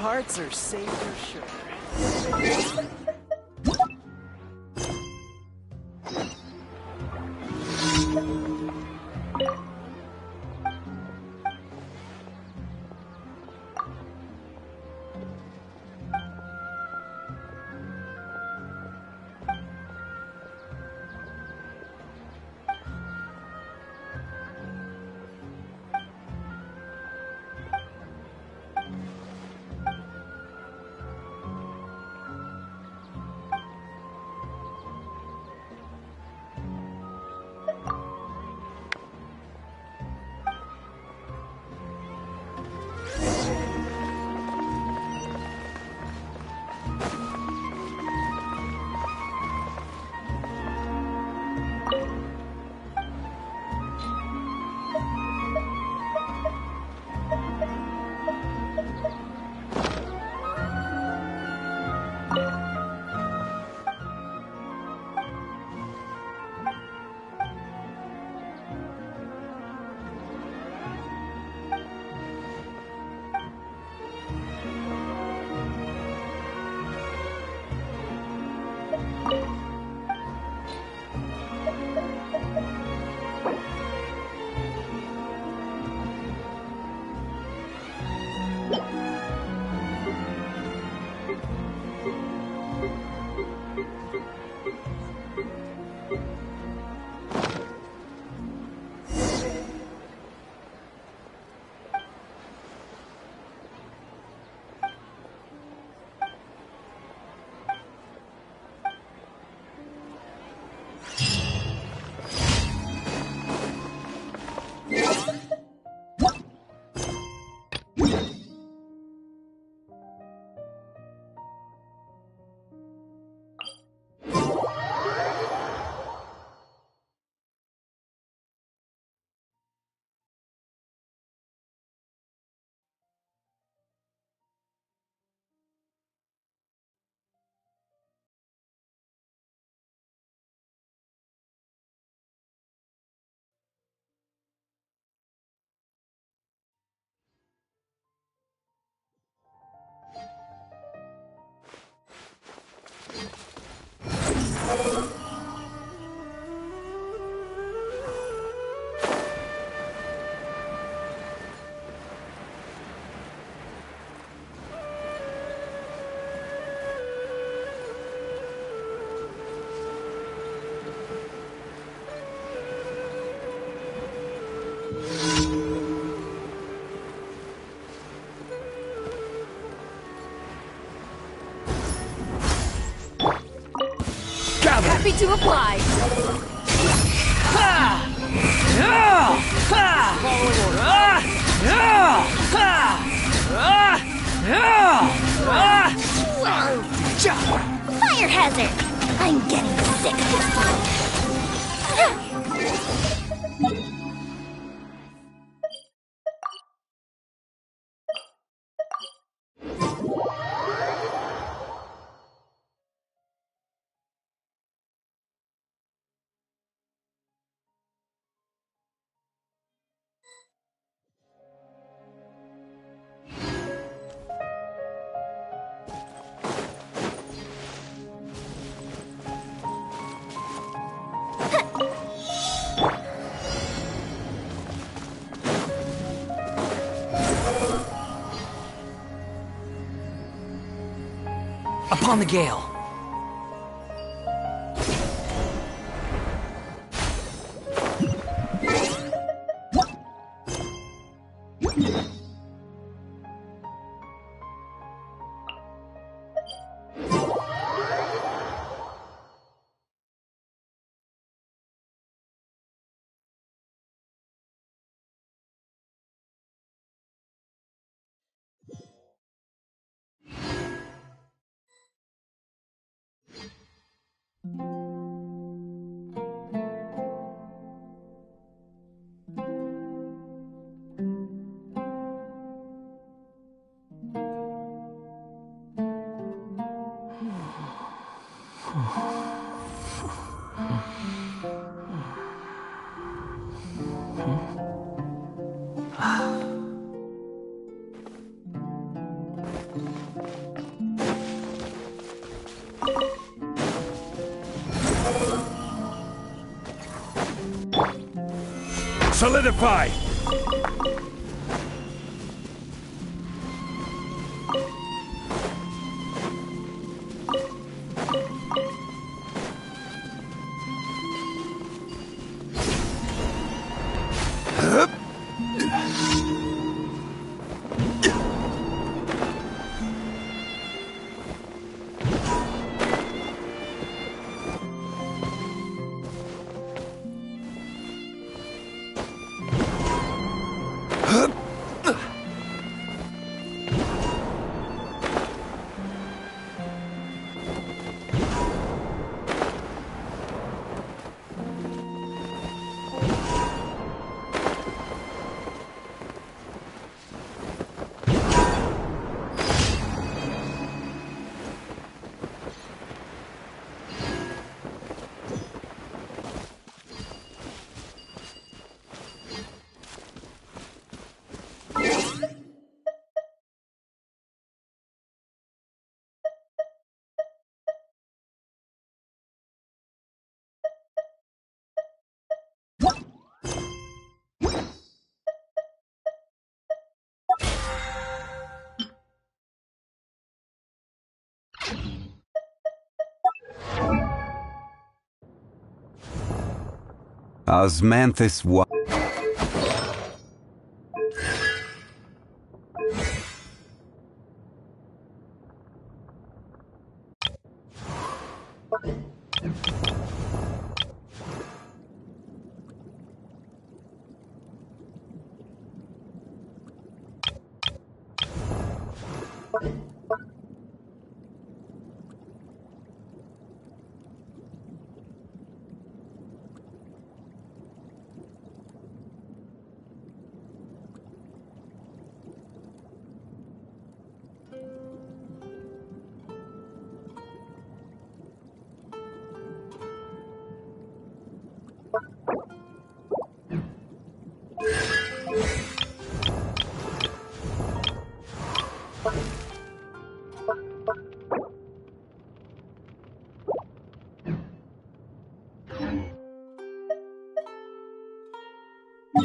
hearts are safe for sure. Happy to apply. Fire hazard. I'm getting sick of this. Upon the gale. Solidify! Osmanthus wa-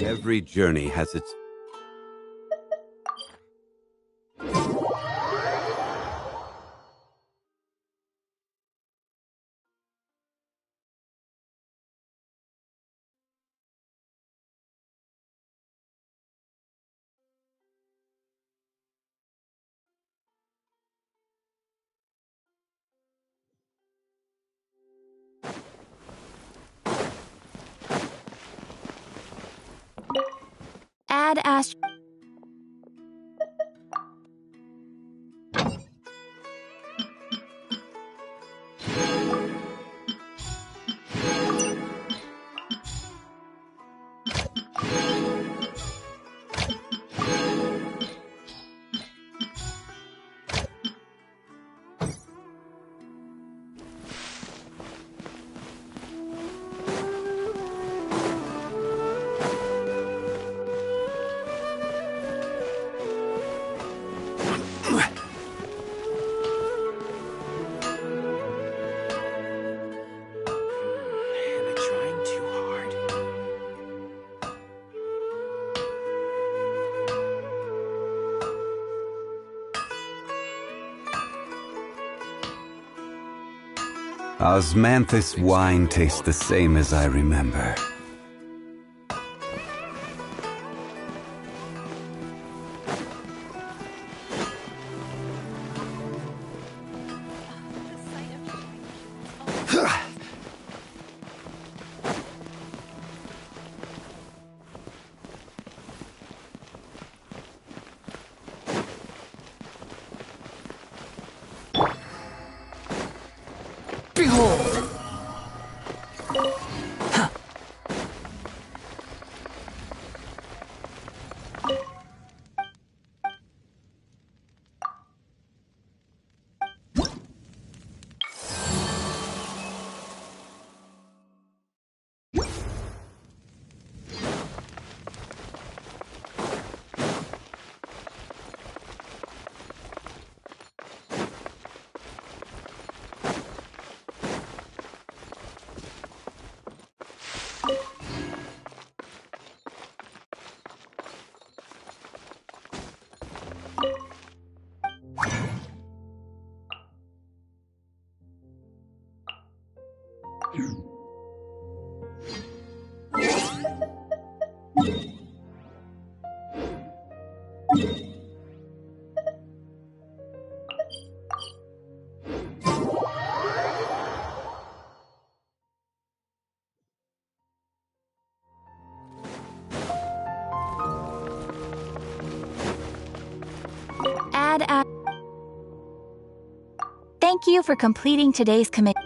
Every journey has its... Add Ast. Osmanthus wine tastes the same as I remember. Behold! Thank you for completing today's commitment.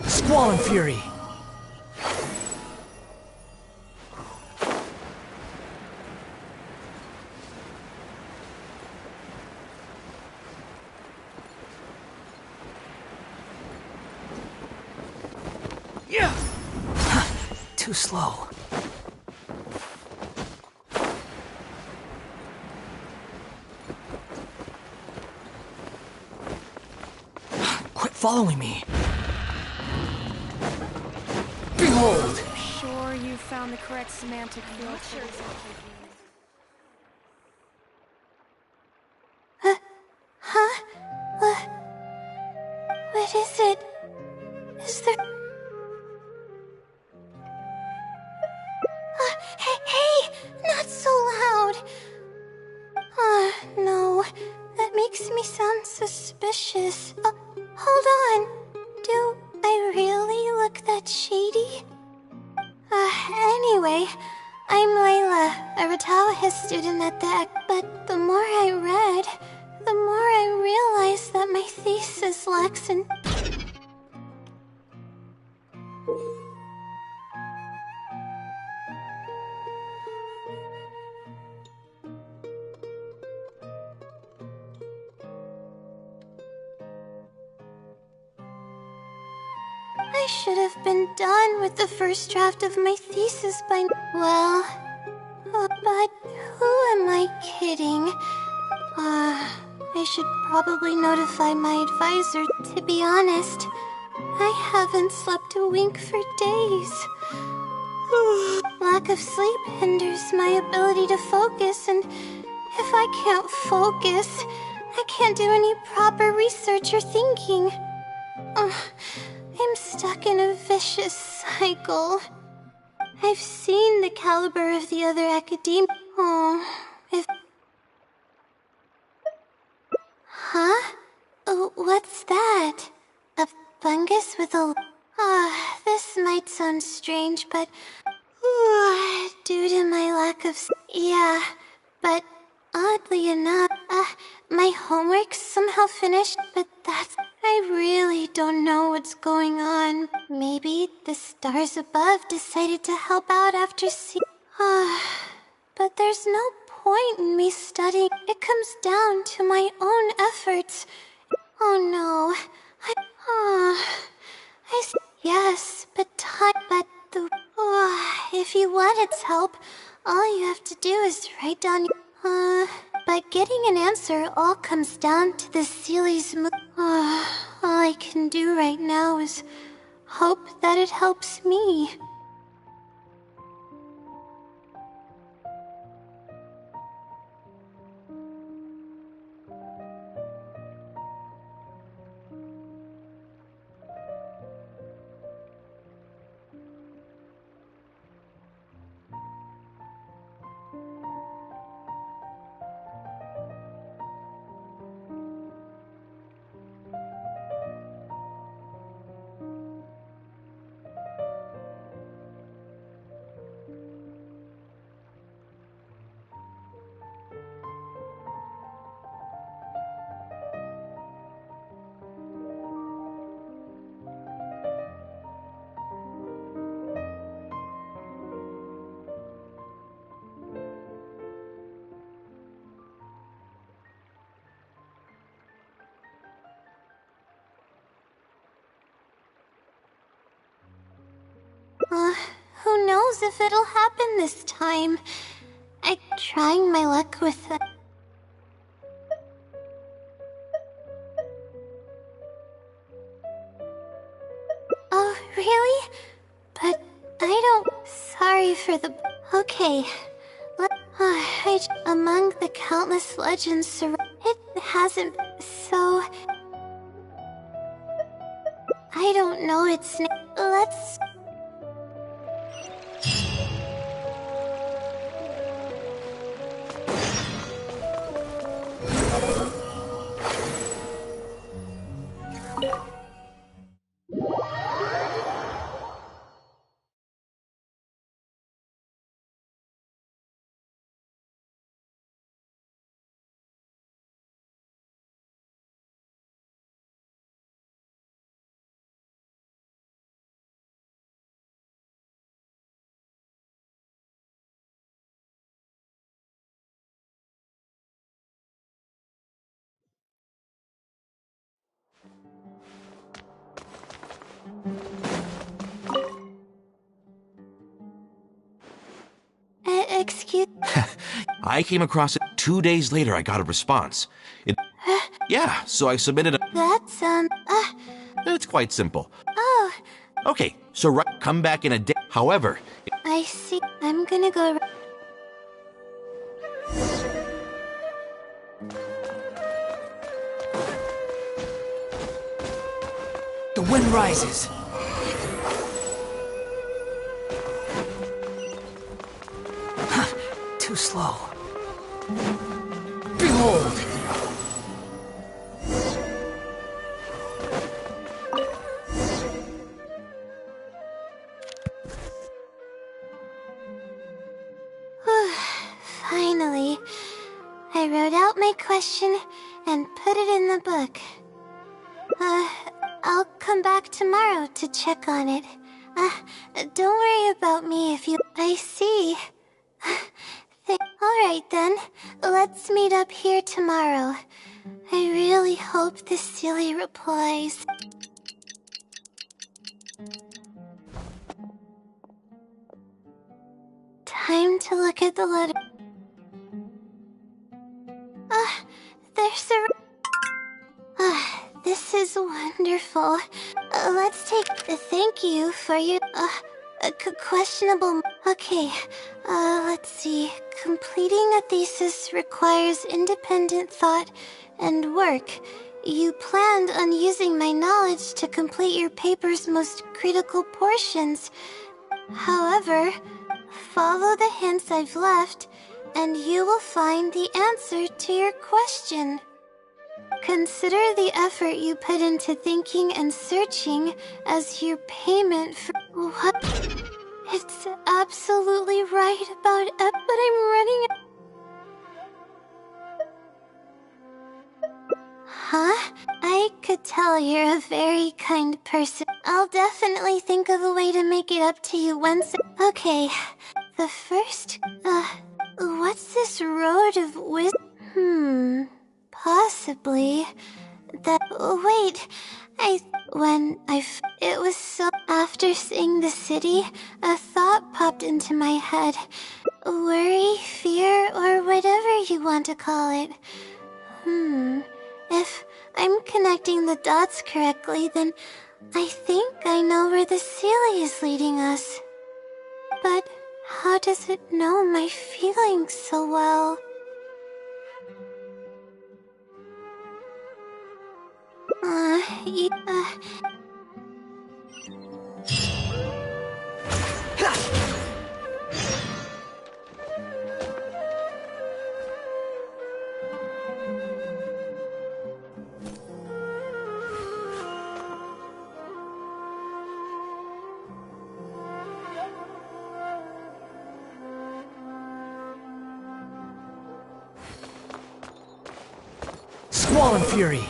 Squall and Fury. Yeah. Too slow. Quit following me. Behold! Sure you found the correct semantic field. What is it? Is there... hey! Not so loud! No. That makes me sound suspicious. Hold on. Do I really look that shady? Anyway, I'm Layla, a Ratawa student at the but the more I read, the more I realized that my thesis lacks an... I should have been done with the first draft of my thesis by... Well... but who am I kidding? I should probably notify my advisor. To be honest, I haven't slept a wink for days. Lack of sleep hinders my ability to focus, and if I can't focus, I can't do any proper research or thinking. I'm stuck in a vicious cycle. I've seen the caliber of the other academics. If... Huh? What's that? A fungus with a... this might sound strange, but... due to my lack of... Yeah, but oddly enough, my homework's somehow finished, but that's... I really don't know what's going on. Maybe the stars above decided to help out after but there's no point in me studying. It comes down to my own efforts. Oh no. Yes, but if you want its help, all you have to do is write down... But getting an answer all comes down to the Sealy's all I can do right now is hope that it helps me. Who knows if it'll happen this time? I'm trying my luck with it. Oh, really? But I don't... Sorry for the... Okay. Among the countless legends, it hasn't... So... I don't know its name. Let's... Excuse... I came across it 2 days later. I got a response. Yeah, so I submitted a... That's, It's quite simple. Oh, Okay, so come back in a day. However, I see. I'm gonna go... The wind rises. Too slow. Behold! Finally, I wrote out my question and put it in the book. I'll come back tomorrow to check on it. Don't worry about me if you... I see. Alright then, let's meet up here tomorrow. I really hope the silly replies. Time to look at the letter. There's a... this is wonderful. Let's take... Thank you for your... questionable... Okay, let's see. Completing a thesis requires independent thought and work. You planned on using my knowledge to complete your paper's most critical portions. However, follow the hints I've left, and you will find the answer to your question. Consider the effort you put into thinking and searching as your payment for... What? It's absolutely right about it, but I'm running... Huh? I could tell you're a very kind person. I'll definitely think of a way to make it up to you once... Okay, the first... what's this road of wisdom? Possibly... That... Wait... It was so... After seeing the city, a thought popped into my head. Worry, fear, or whatever you want to call it. If I'm connecting the dots correctly, then I think I know where the Sealy is leading us. But how does it know my feelings so well? Squall and fury!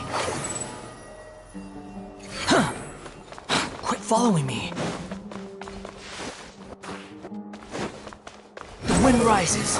Quit following me! The wind rises!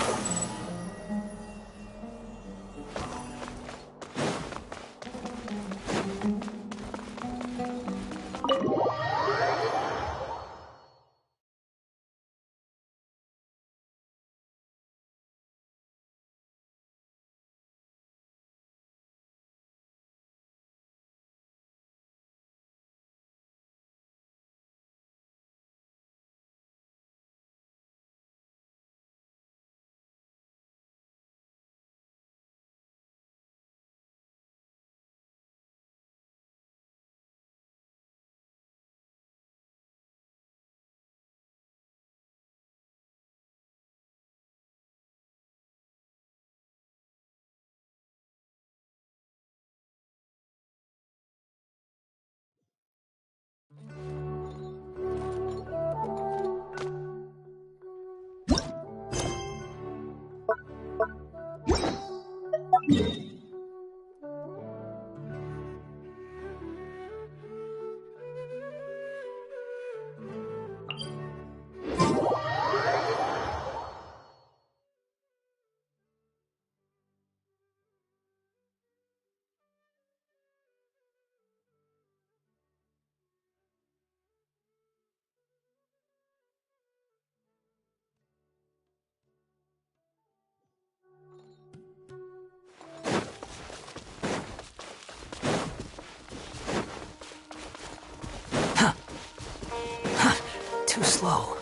flow.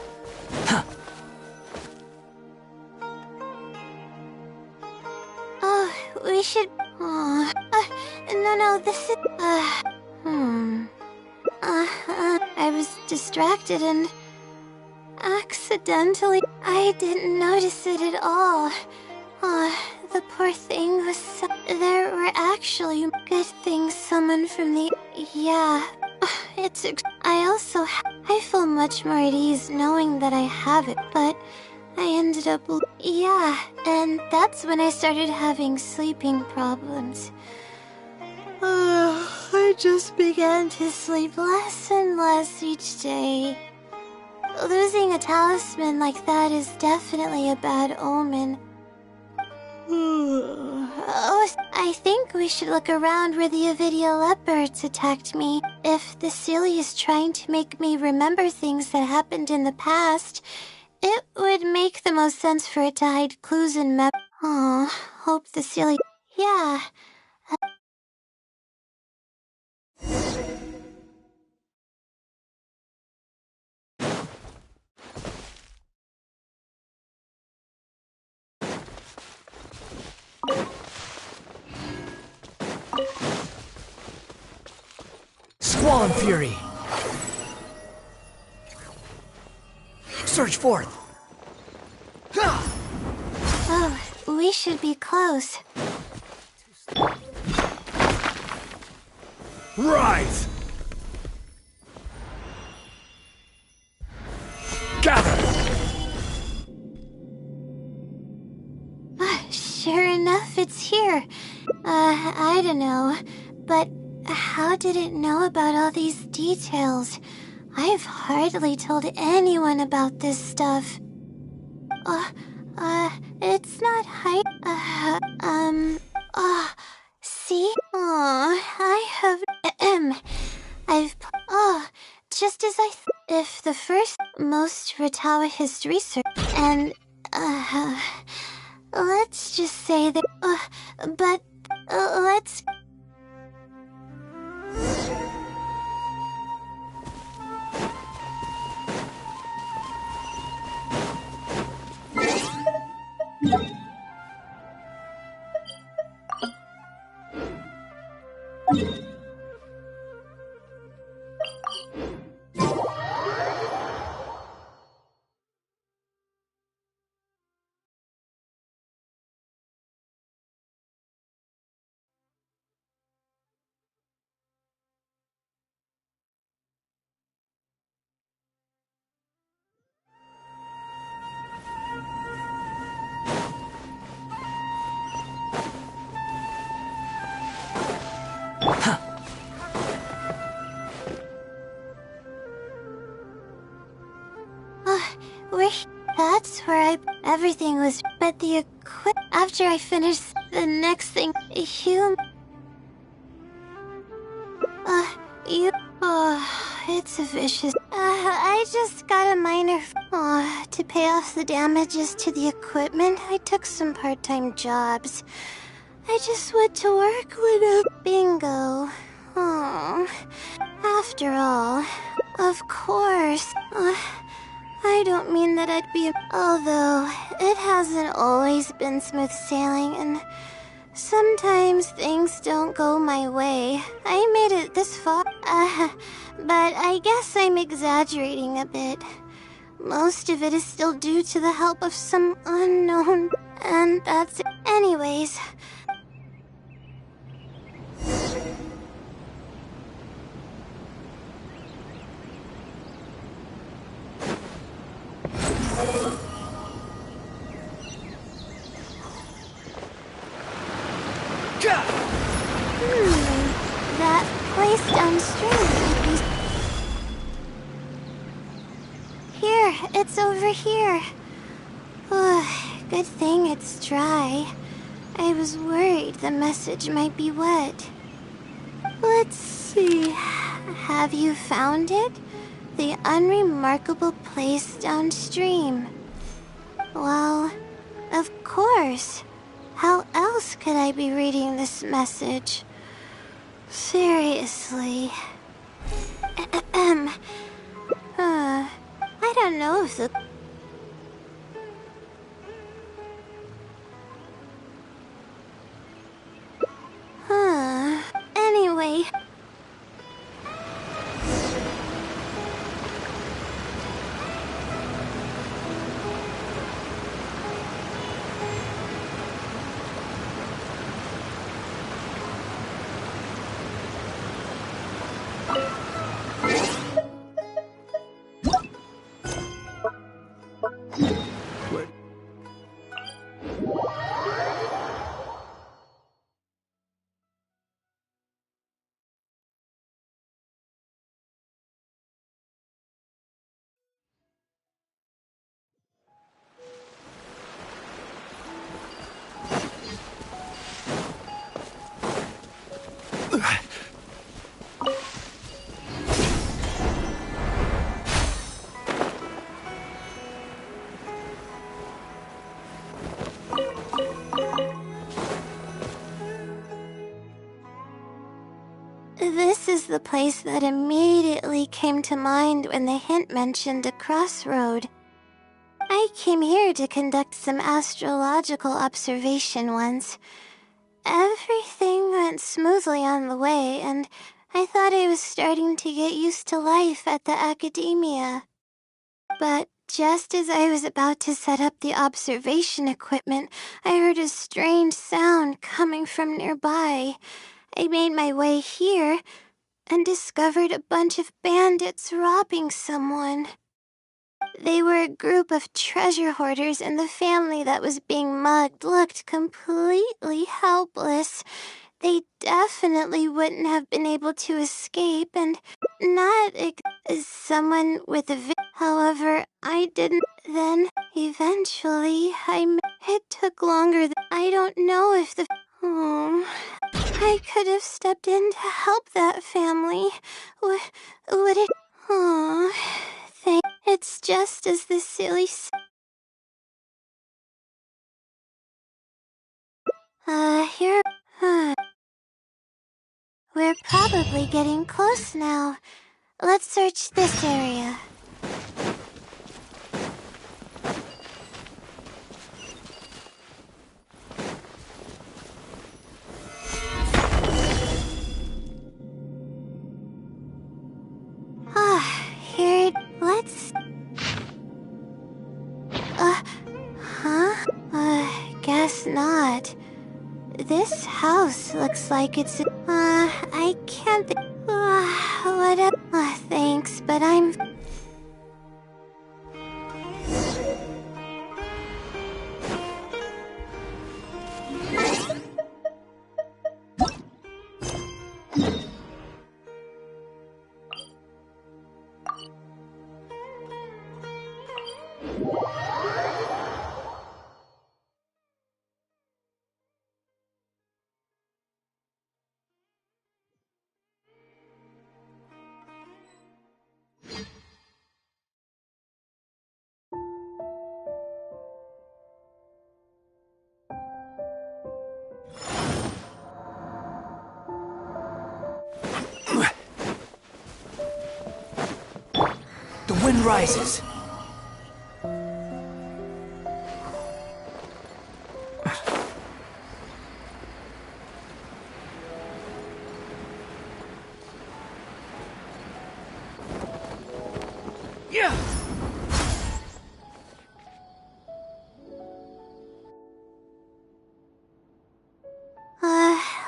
Huh. Oh, we should... Oh, no, this is... I was distracted and... accidentally... I didn't notice it at all. Oh, the poor thing was so... There were actually good things summoned from the... Yeah, it's... I also... I feel much more at ease knowing that I have it, but... I ended up... Yeah, and that's when I started having sleeping problems. I just began to sleep less and less each day. Losing a talisman like that is definitely a bad omen. Oh, I think we should look around where the Avidia leopards attacked me. If the silly is trying to make me remember things that happened in the past, it would make the most sense for it to hide clues and map. Oh, hope the silly... Yeah. Squall and Fury! Surge forth! Oh, we should be close. Rise! Gather! Sure enough, it's here. I don't know, but how did it know about all these details? I've hardly told anyone about this stuff. It's not see? I have, just as if the first most Ratawa history and, let's just say that, let's... That's where everything was, but the after I finished the next thing, it's a vicious, I just got a minor, to pay off the damages to the equipment, I took some part-time jobs. I just went to work with a bingo. After all, of course, I don't mean that I'd be... Although, it hasn't always been smooth sailing, and sometimes things don't go my way. I made it this far, but I guess I'm exaggerating a bit. Most of it is still due to the help of some unknown... And that's it. Anyways... That place downstream. Here, it's over here. Good thing it's dry. I was worried the message might be wet. Let's see. Have you found it? The unremarkable place downstream. Well, of course. How else could I be reading this message? Seriously. I don't don't know if the... Anyway... This is the place that immediately came to mind when the hint mentioned a crossroad. I came here to conduct some astrological observation once. Everything went smoothly on the way, and I thought I was starting to get used to life at the academia. But just as I was about to set up the observation equipment, I heard a strange sound coming from nearby. I made my way here and discovered a bunch of bandits robbing someone. They were a group of treasure hoarders, and the family that was being mugged looked completely helpless. They definitely wouldn't have been able to escape, and not someone with a However, I didn't. Then, eventually, It took longer than... I don't know if the... Oh... I could have stepped in to help that family. Would it... Oh... It's just as the silly... Here... We're probably getting close now. Let's search this area. Here... Let's... Guess not. This house looks like it's... I can't think... Whatever... Thanks, but I'm... The wind rises. Yeah.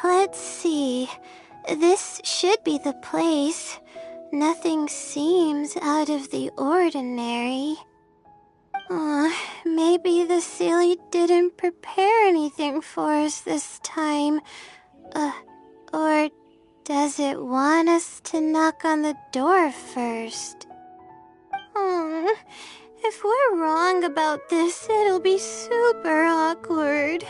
Let's see. This should be the place. Nothing seems out of the ordinary. Maybe the Silly didn't prepare anything for us this time. Or does it want us to knock on the door first? If we're wrong about this, it'll be super awkward.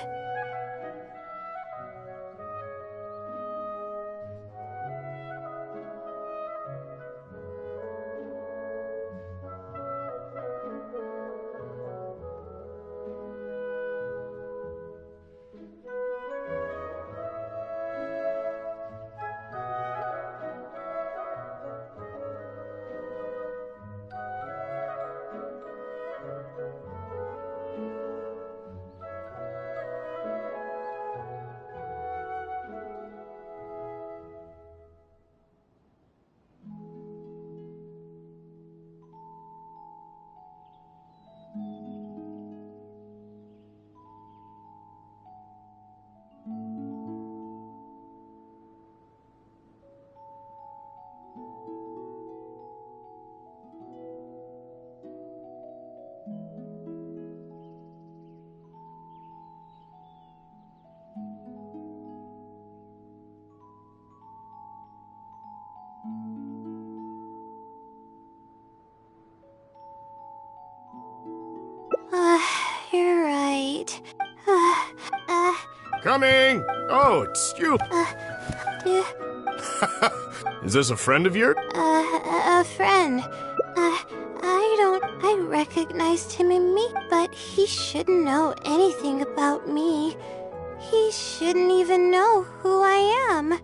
you're right. Coming! Oh, it's you. Is this a friend of yours? A friend. I recognized him in me, but he shouldn't know anything about me. He shouldn't even know who I am.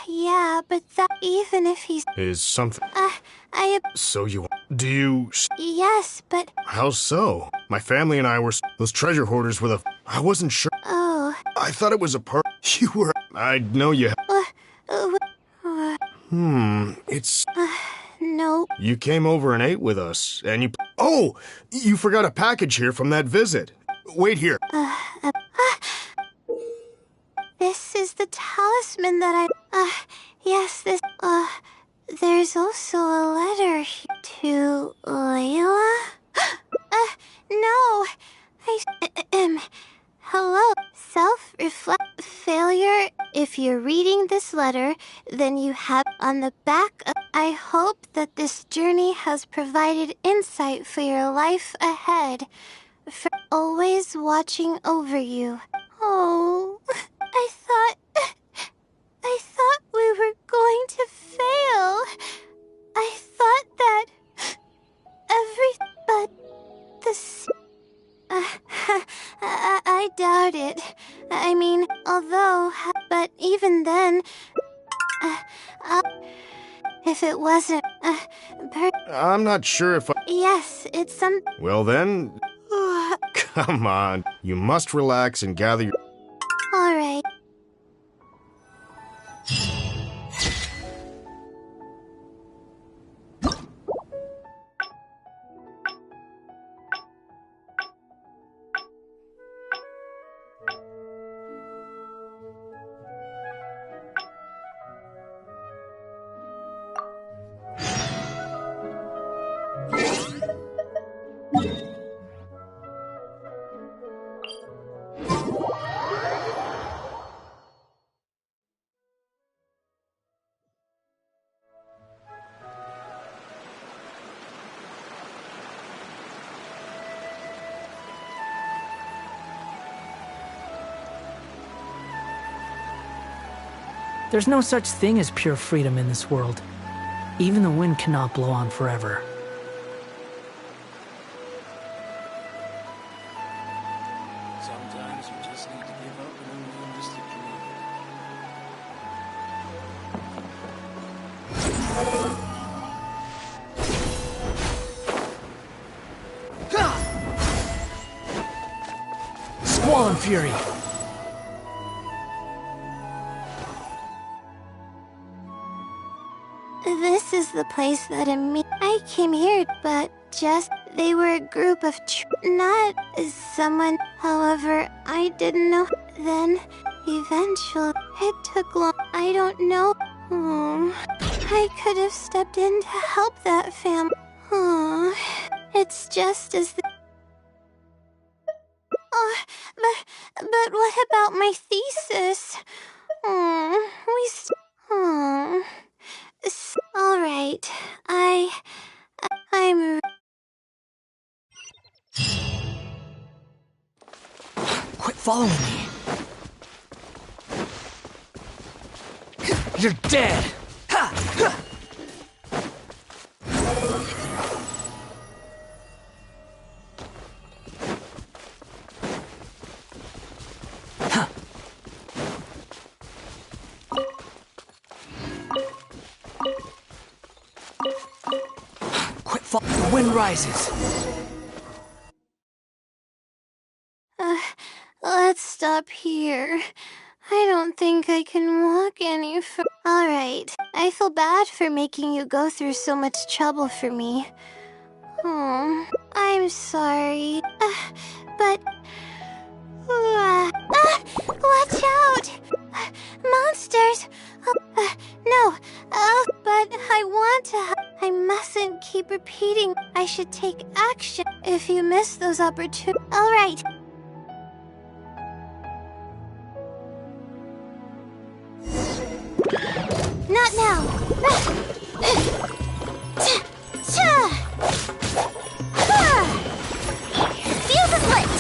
Yeah, but even if he's... Is something... I... So you... Do you... Yes, but... How so? My family and I were... Those treasure hoarders were the... I wasn't sure. Oh... I thought it was a You were... I know you... It's... No. You came over and ate with us, and you... Oh! You forgot a package here from that visit. Wait here. This is the talisman that yes, this... There's also a letter to Layla? No! Hello, self-reflect failure. If you're reading this letter, then you have on the back I hope that this journey has provided insight for your life ahead. For always watching over you. Oh, I thought we were going to fail. I thought that but this... I doubt it. I mean, although, but even then, if it wasn't, I'm not sure if I... Yes, it's some... Well then... Come on. You must relax and gather your... All right. There's no such thing as pure freedom in this world. Even the wind cannot blow on forever. Sometimes you just need to give up an unrealistic dream. Squall and fury. This is the place that I came here, but they were a group of not someone. However, I didn't know. Then, eventually, it took long. I don't know. I could have stepped in to help that family. It's just as the... but what about my thesis? All right. I'm... Quit following me. You're dead. Ha! Ha! The wind rises. Let's stop here. I don't think I can walk any further. Alright, I feel bad for making you go through so much trouble for me. Oh, I'm sorry. But... watch out! Monsters! No, but I want to... I mustn't keep repeating. I should take action if you miss those opportunities. Alright. Not now. Feel the split.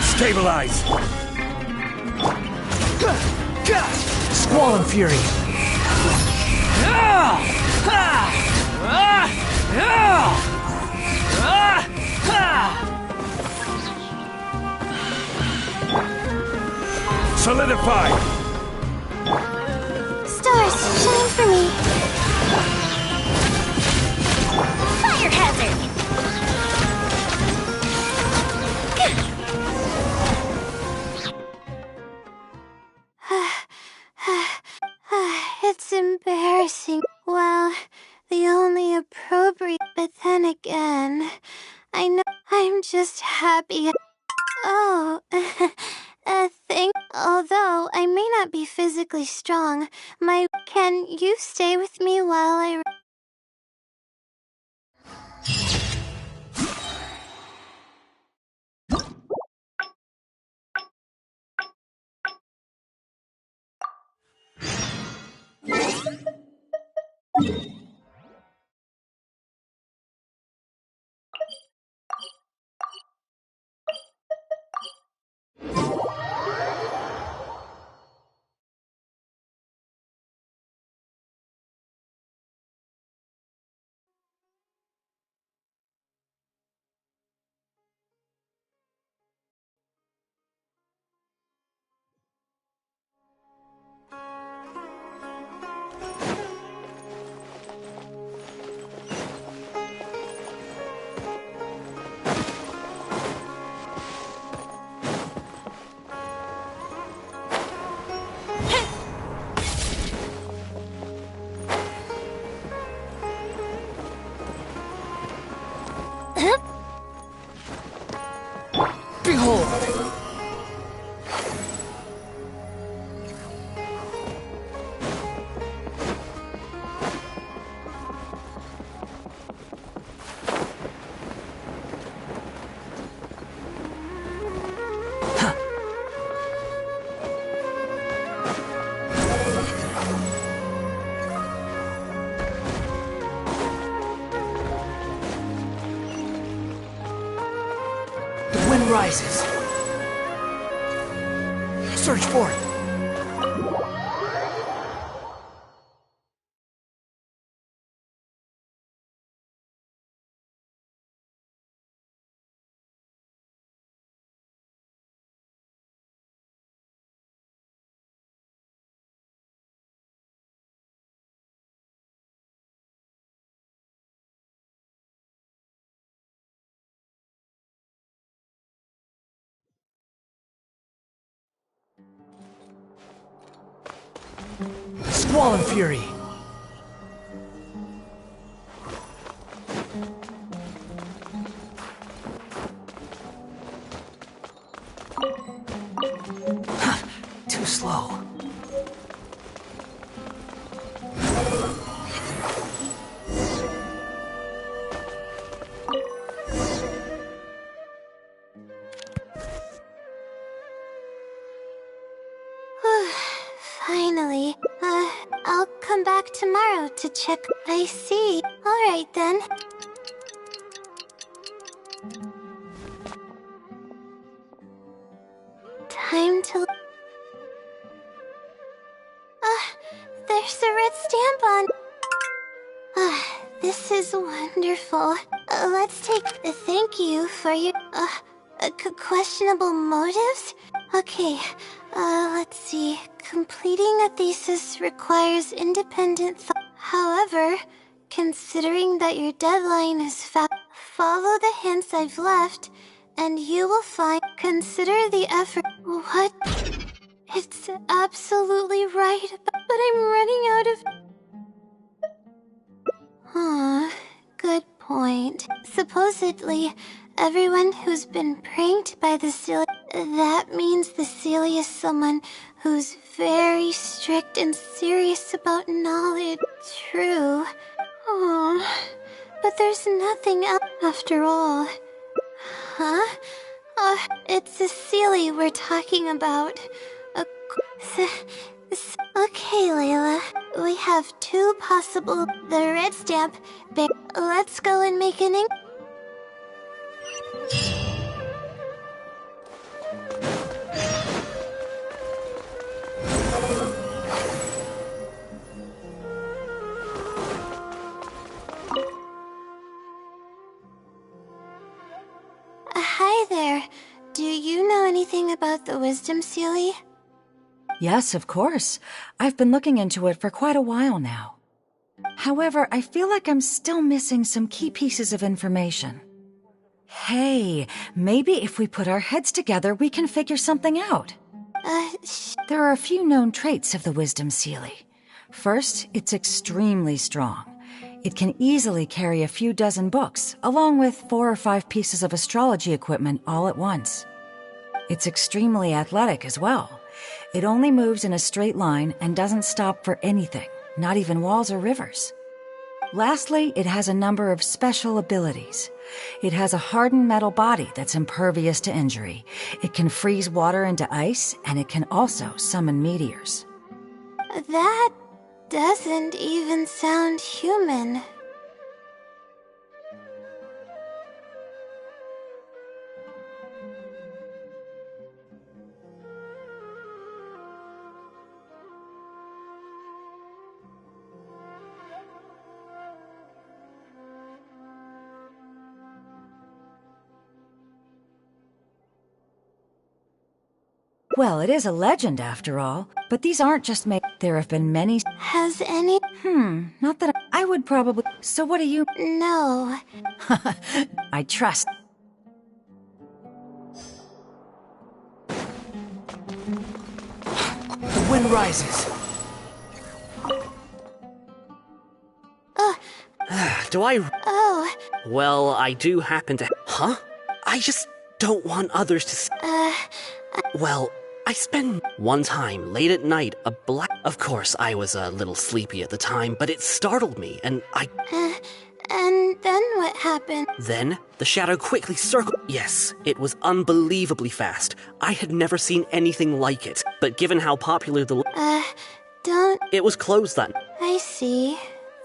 Stabilize! Squall and Fury. Solidify! Stars, shine for me. Fire hazard! It's embarrassing. Well, the only appropriate... But then again, I know I'm just happy. Oh, thing. Although I may not be physically strong, Can you stay with me while I... Behold! Rises. Search for it. Squall and Fury. Too slow. Finally. I'll come back tomorrow to check. I see. Alright then. Time to... there's a red stamp on... this is wonderful. Let's take... thank you for your... questionable motives? Okay, Let's see. Completing a thesis requires independent thought. However, considering that your deadline is follow the hints I've left, and you will find. Consider the effort. What? It's absolutely right, but I'm running out of. Good point. Supposedly, everyone who's been pranked by the Celia. That means the Celia is someone who's very strict and serious about knowledge. True. But there's nothing else after all. Huh? It's Cecily we're talking about. Okay, Layla. We have two possible. The red stamp. Let's go and make an ink. Hi there. Do you know anything about the Wisdom Sealy? Yes, of course. I've been looking into it for quite a while now. However, I feel like I'm still missing some key pieces of information. Hey, maybe if we put our heads together, we can figure something out. There are a few known traits of the Wisdom Sealy. First, it's extremely strong. It can easily carry a few dozen books, along with 4 or 5 pieces of astrology equipment all at once. It's extremely athletic as well. It only moves in a straight line and doesn't stop for anything, not even walls or rivers. Lastly, it has a number of special abilities. It has a hardened metal body that's impervious to injury. It can freeze water into ice, and it can also summon meteors. That doesn't even sound human. Well, it is a legend after all, but these aren't just made. There have been many. Has any? Not that I would probably. So what do you? No. I trust. The wind rises. Do I? Oh. Well, I do happen to. Huh? I just don't want others to. Well, I spent one time late at night a black. Of course, I was a little sleepy at the time, but it startled me, and I. And then what happened? Then the shadow quickly circled. Yes, it was unbelievably fast. I had never seen anything like it. But given how popular the. Don't. It was closed then. I see.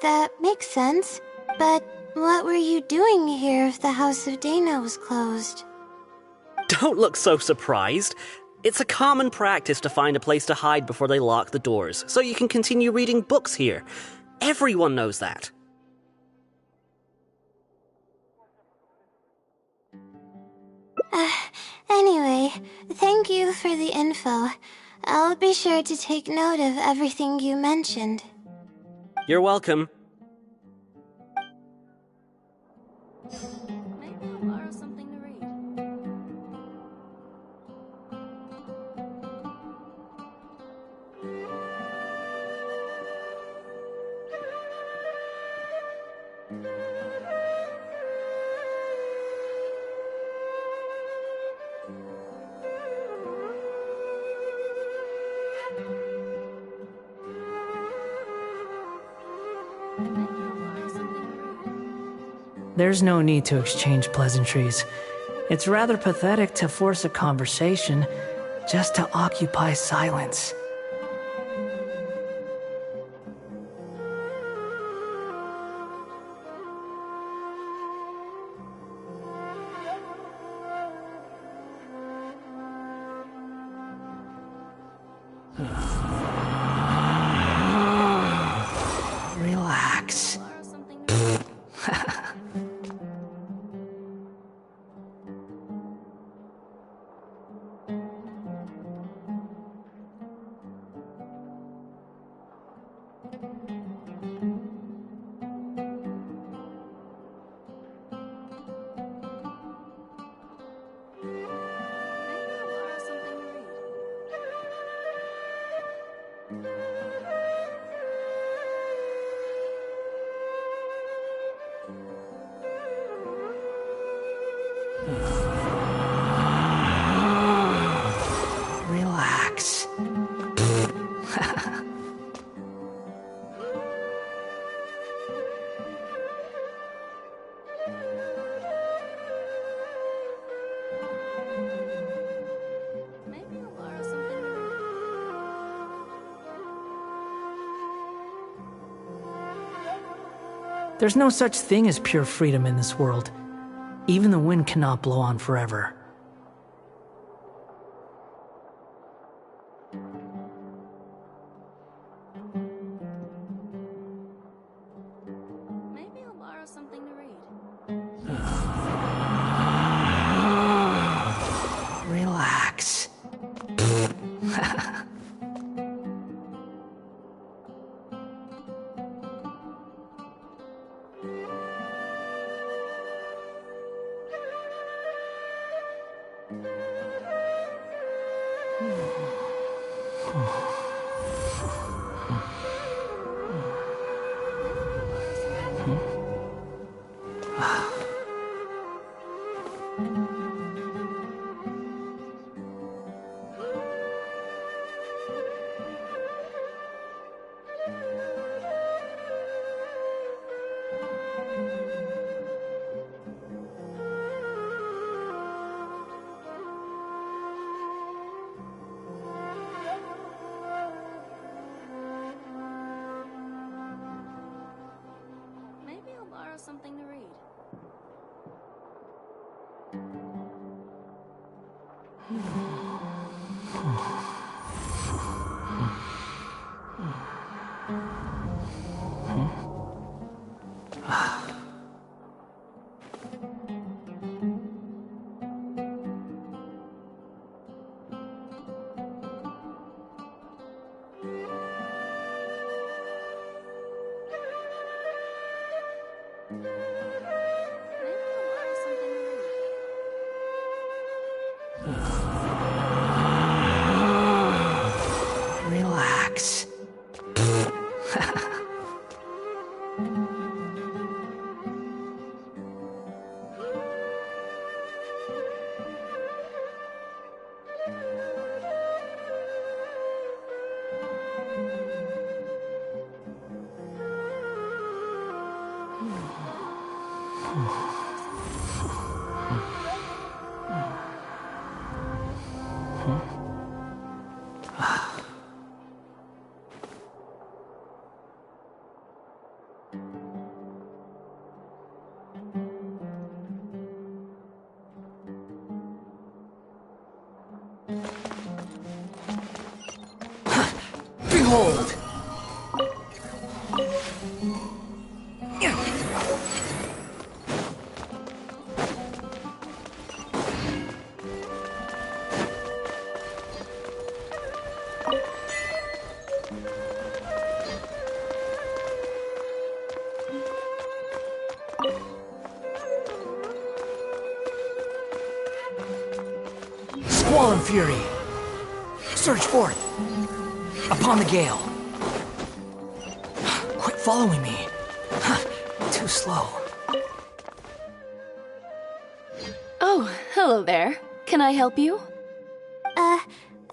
That makes sense. But what were you doing here if the House of Dana was closed? Don't look so surprised. It's a common practice to find a place to hide before they lock the doors, so you can continue reading books here. Everyone knows that. Anyway, thank you for the info. I'll be sure to take note of everything you mentioned. You're welcome. Maybe I'll borrow something to read. There's no need to exchange pleasantries. It's rather pathetic to force a conversation just to occupy silence. Relax. Maybe I'll borrow something to read. There's no such thing as pure freedom in this world. Even the wind cannot blow on forever. Maybe I'll borrow something to read. Relax. Maybe I'll borrow something to read. Maybe I'll borrow something to read. Relax. Behold! Squall and fury! Surge forth! Upon the gale! Quit following me! Too slow. Oh, hello there. Can I help you?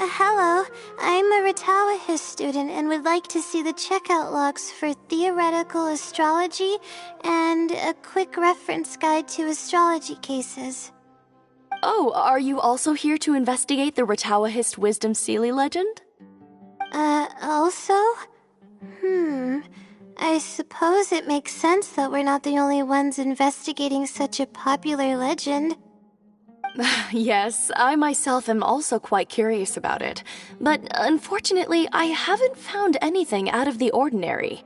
Hello. I'm a Ratawahist student and would like to see the checkout logs for theoretical astrology and a quick reference guide to astrology cases. Oh, are you also here to investigate the Ratawahist Wisdom Sealy legend? Also? I suppose it makes sense that we're not the only ones investigating such a popular legend. Yes, I myself am also quite curious about it, but unfortunately I haven't found anything out of the ordinary.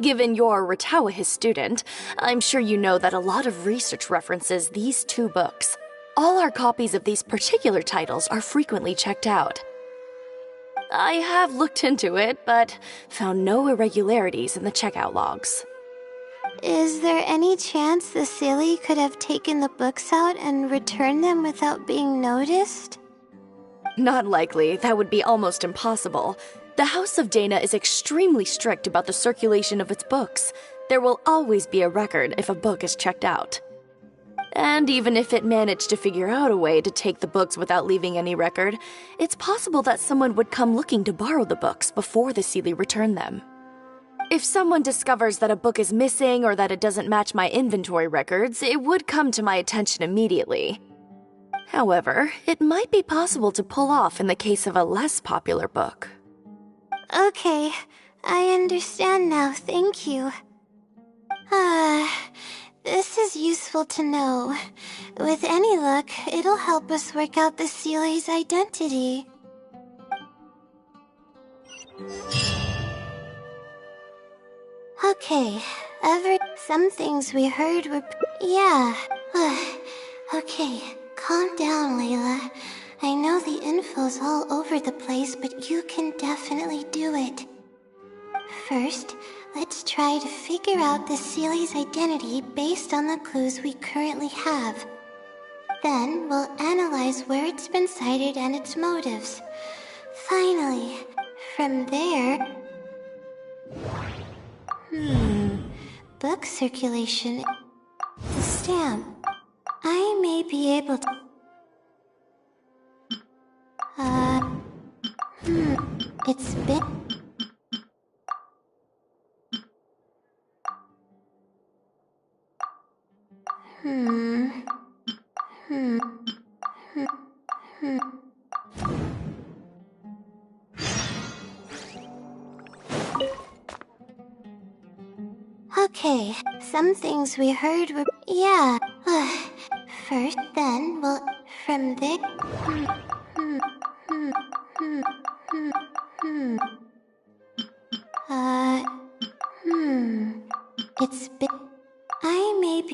Given you're a Ratawahist student, I'm sure you know that a lot of research references these two books. All our copies of these particular titles are frequently checked out. I have looked into it, but found no irregularities in the checkout logs. Is there any chance the Sealy could have taken the books out and returned them without being noticed? Not likely. That would be almost impossible. The House of Dana is extremely strict about the circulation of its books. There will always be a record if a book is checked out. And even if it managed to figure out a way to take the books without leaving any record, it's possible that someone would come looking to borrow the books before the Seelie returned them. If someone discovers that a book is missing or that it doesn't match my inventory records, it would come to my attention immediately. However, it might be possible to pull off in the case of a less popular book. Okay, I understand now, thank you. This is useful to know. With any luck, it'll help us work out the Seelie's identity. Okay, some things we heard were... Yeah. Okay, calm down, Layla. I know the info's all over the place, but you can definitely do it. First, let's try to figure out the Seelie's identity based on the clues we currently have. Then, we'll analyze where it's been sighted and its motives. Finally, from there... Book circulation... The stamp... I may be able to... It's been... Okay, some things we heard were... Yeah. First, then, well, from there... It's been... I may be...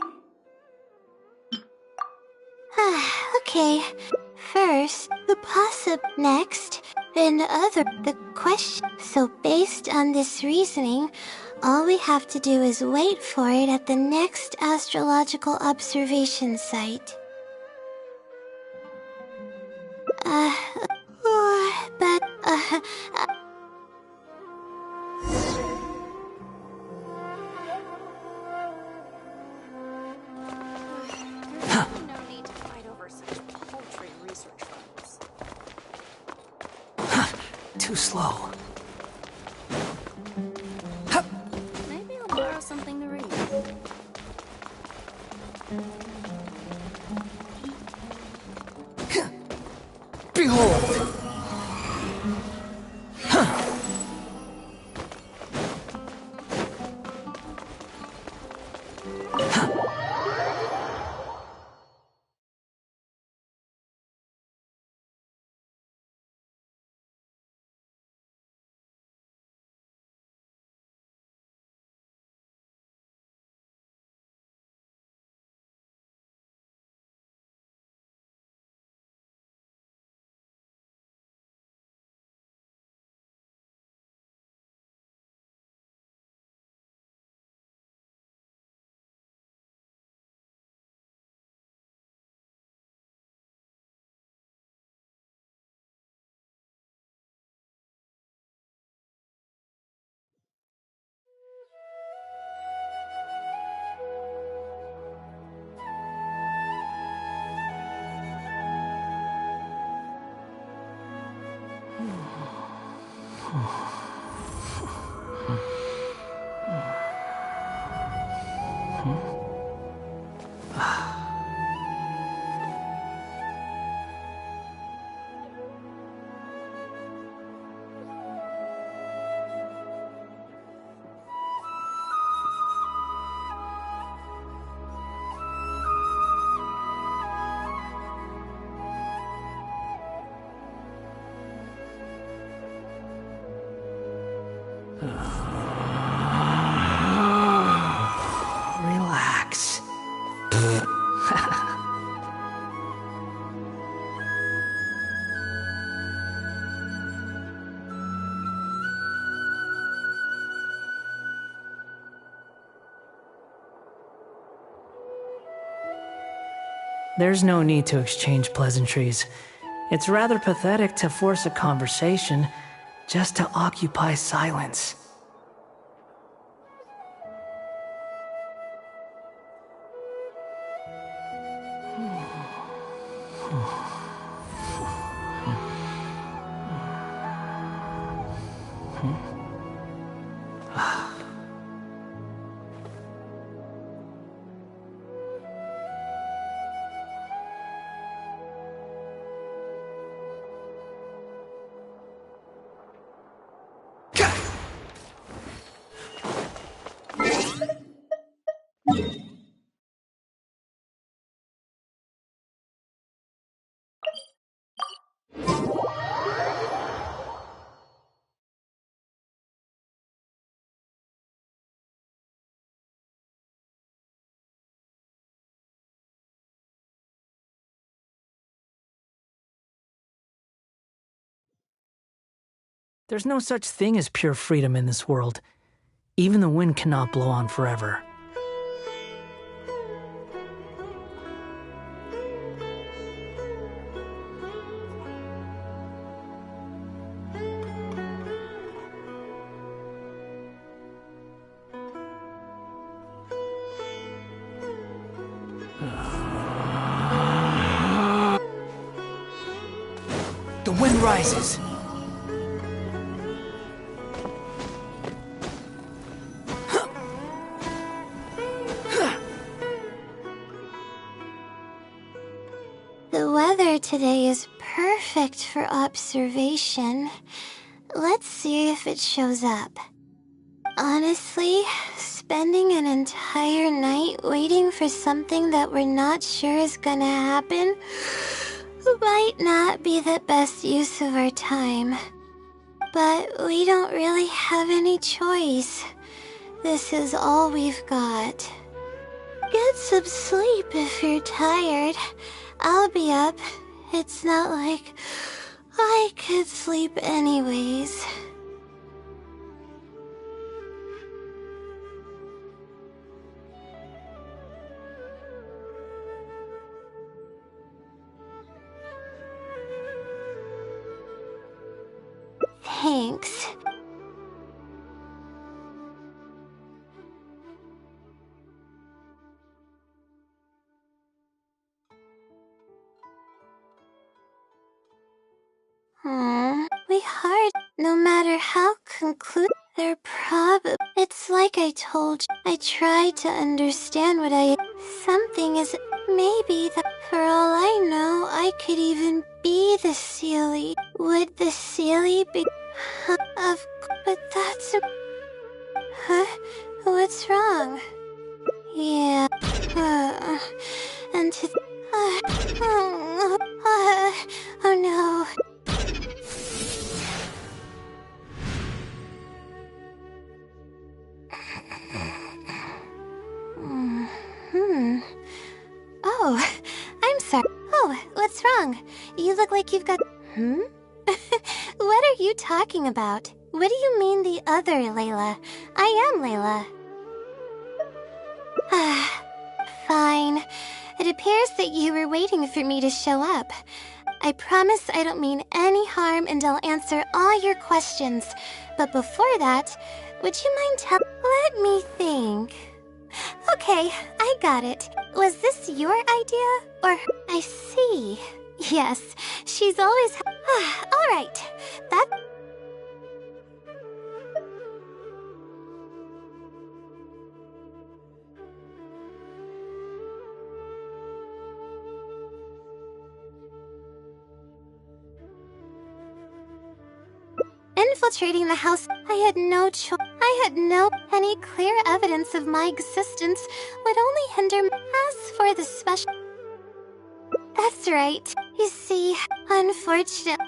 Okay. First, the next, then the question. So based on this reasoning, all we have to do is wait for it at the next astrological observation site. Too slow. Maybe I'll borrow something to read. Behold! Relax. There's no need to exchange pleasantries. It's rather pathetic to force a conversation just to occupy silence. There's no such thing as pure freedom in this world. Even the wind cannot blow on forever. The wind rises. The weather today is perfect for observation. Let's see if it shows up. Honestly, spending an entire night waiting for something that we're not sure is gonna happen might not be the best use of our time. But we don't really have any choice. This is all we've got. Get some sleep if you're tired. I'll be up. It's not like I could sleep anyways. Thanks. We hard. No matter how they're it's like I told you. I try to understand what something is. Maybe that for all I know, I could even be the Sealy. Would the Sealy be? But that's. What's wrong? Yeah. And to. Oh no. Oh, I'm sorry. Oh, what's wrong? You look like you've got... What are you talking about? What do you mean the other Layla? I am Layla. Fine. It appears that you were waiting for me to show up. I promise I don't mean any harm and I'll answer all your questions. But before that, would you mind Let me think. Okay, I got it. Was this your idea? Or... I see. Yes, she's always... Alright, that... Infiltrating the house, I had no choice. Any clear evidence of my existence would only hinder me. As for the special... That's right. You see, unfortunately...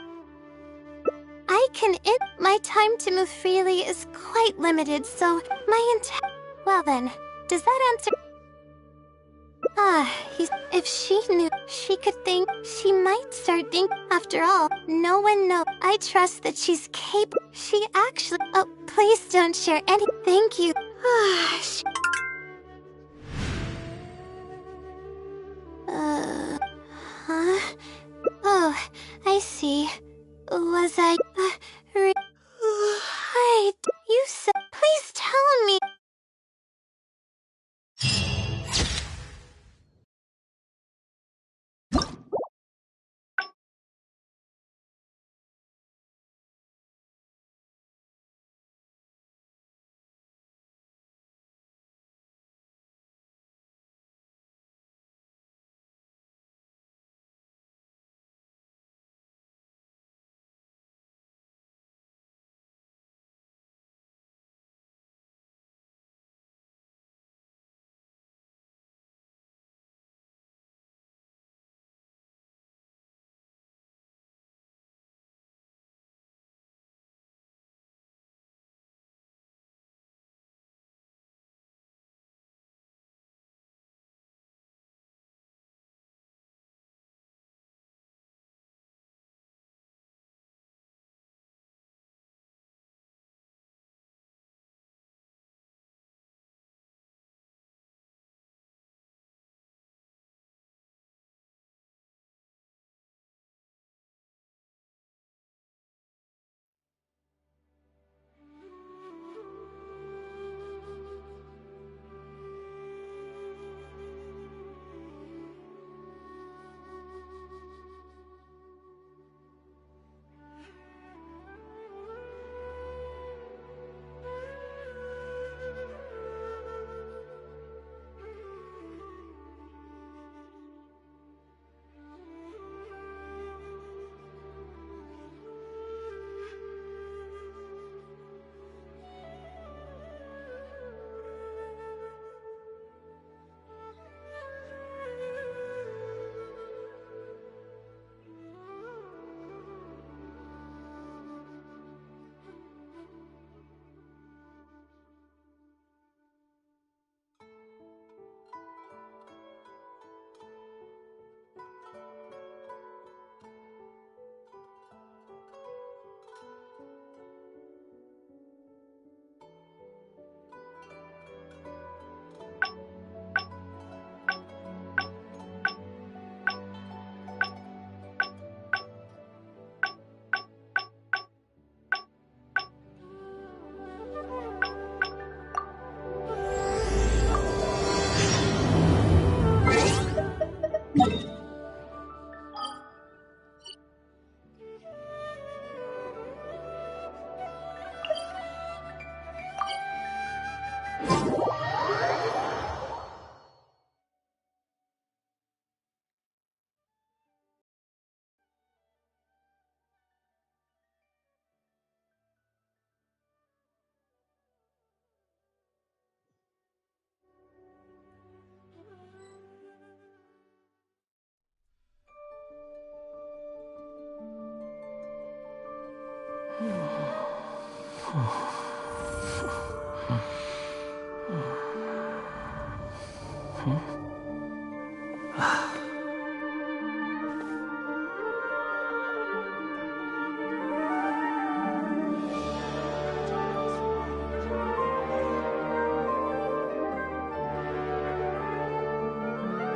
My time to move freely is quite limited, so my intent... Well then, does that answer... If she knew, she could think, she might start thinking. After all, no one knows. I trust that she's capable. She actually... Oh, please don't share any... Thank you. Huh? Oh, I see. Was I... Right. You said... Please tell me...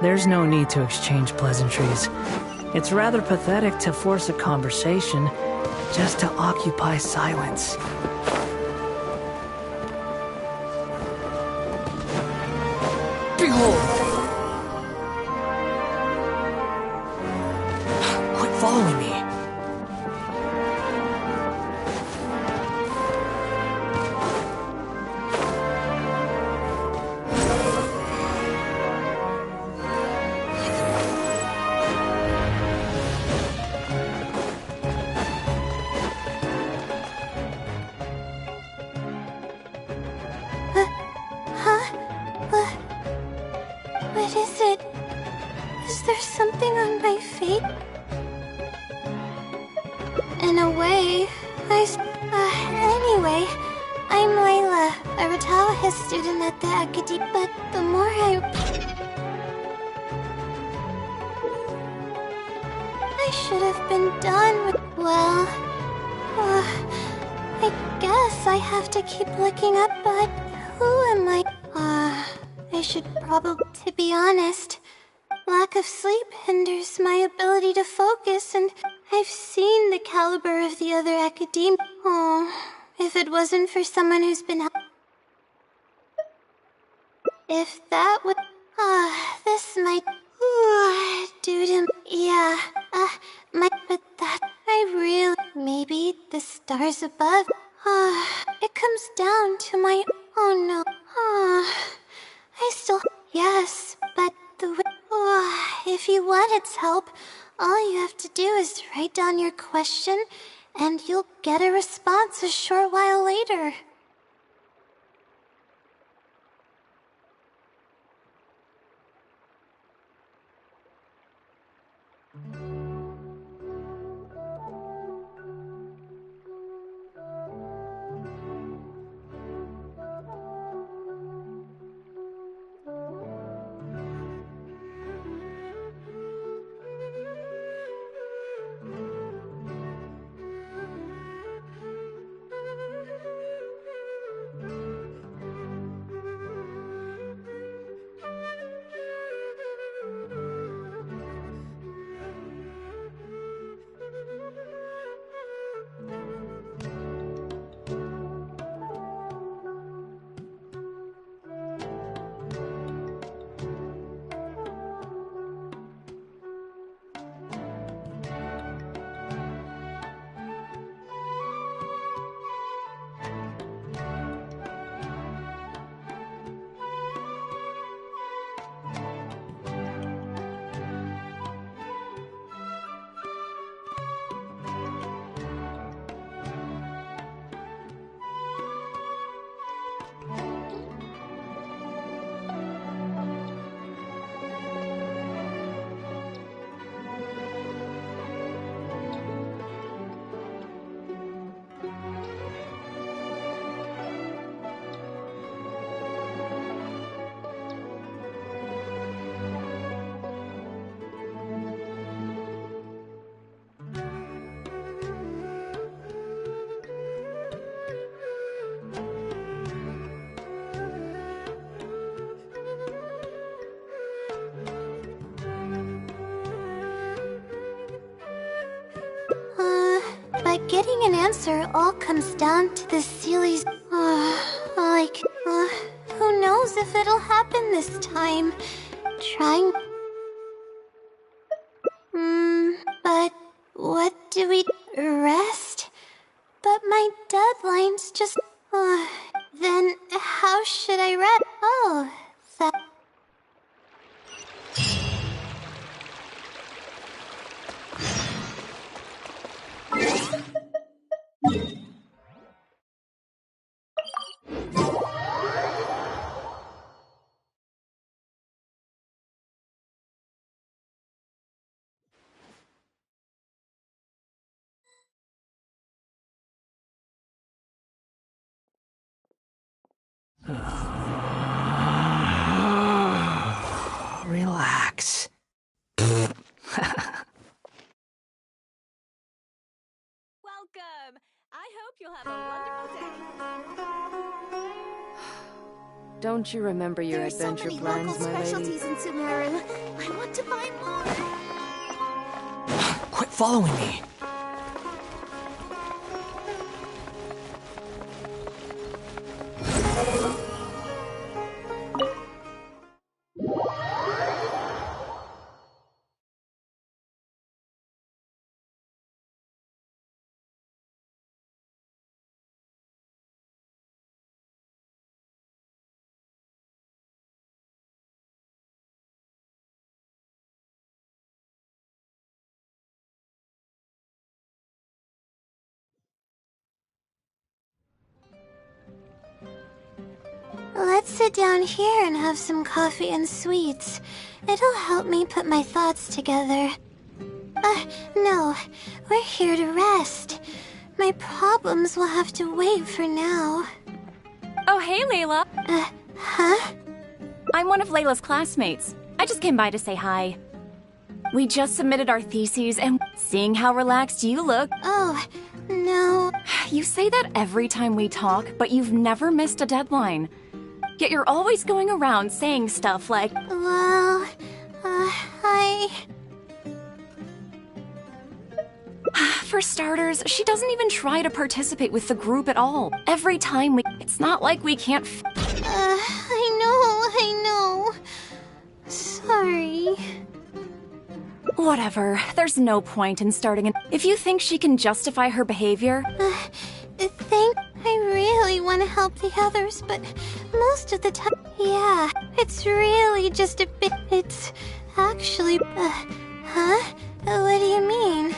There's no need to exchange pleasantries. It's rather pathetic to force a conversation just to occupy silence. Behold! Quit following me. What is it? Is there something on my face? In a way, anyway, I'm Layla, a Ratawa student at the Academy, but the more I should have been done with, well, I guess I have to keep looking up, but who am I? I should probably, to be honest, lack of sleep hinders my ability to focus, and I've seen the caliber of the other academe. Oh, if it wasn't for someone who's been if that would, this might, do to, yeah, but that, I really, maybe the stars above, it comes down to my, oh no, I still, yes, but if you want its help, all you have to do is write down your question, and you'll get a response a short while later. But getting an answer all comes down to the Sealy's, who knows if it'll happen this time. Trying, but what do we, rest? But my deadline's just, then how should I rest? Oh, that... Relax. Welcome! I hope you'll have a wonderful day. Don't you remember your There are so adventure many plans, local my lady? specialties in Sumeru. I want to buy more. Quit following me. Let's sit down here and have some coffee and sweets. It'll help me put my thoughts together. No. We're here to rest. My problems will have to wait for now. Oh, hey, Layla. Huh? I'm one of Layla's classmates. I just came by to say hi. We just submitted our theses, and seeing how relaxed you look... Oh, no. You say that every time we talk, but you've never missed a deadline. Yet you're always going around saying stuff like... Well, For starters, she doesn't even try to participate with the group at all. Every time we... It's not like we can't... I know. Sorry. Whatever. There's no point in starting an... If you think she can justify her behavior... I really want to help the others, but most of the time... Yeah, it's really just a bit... It's actually... Huh? What do you mean?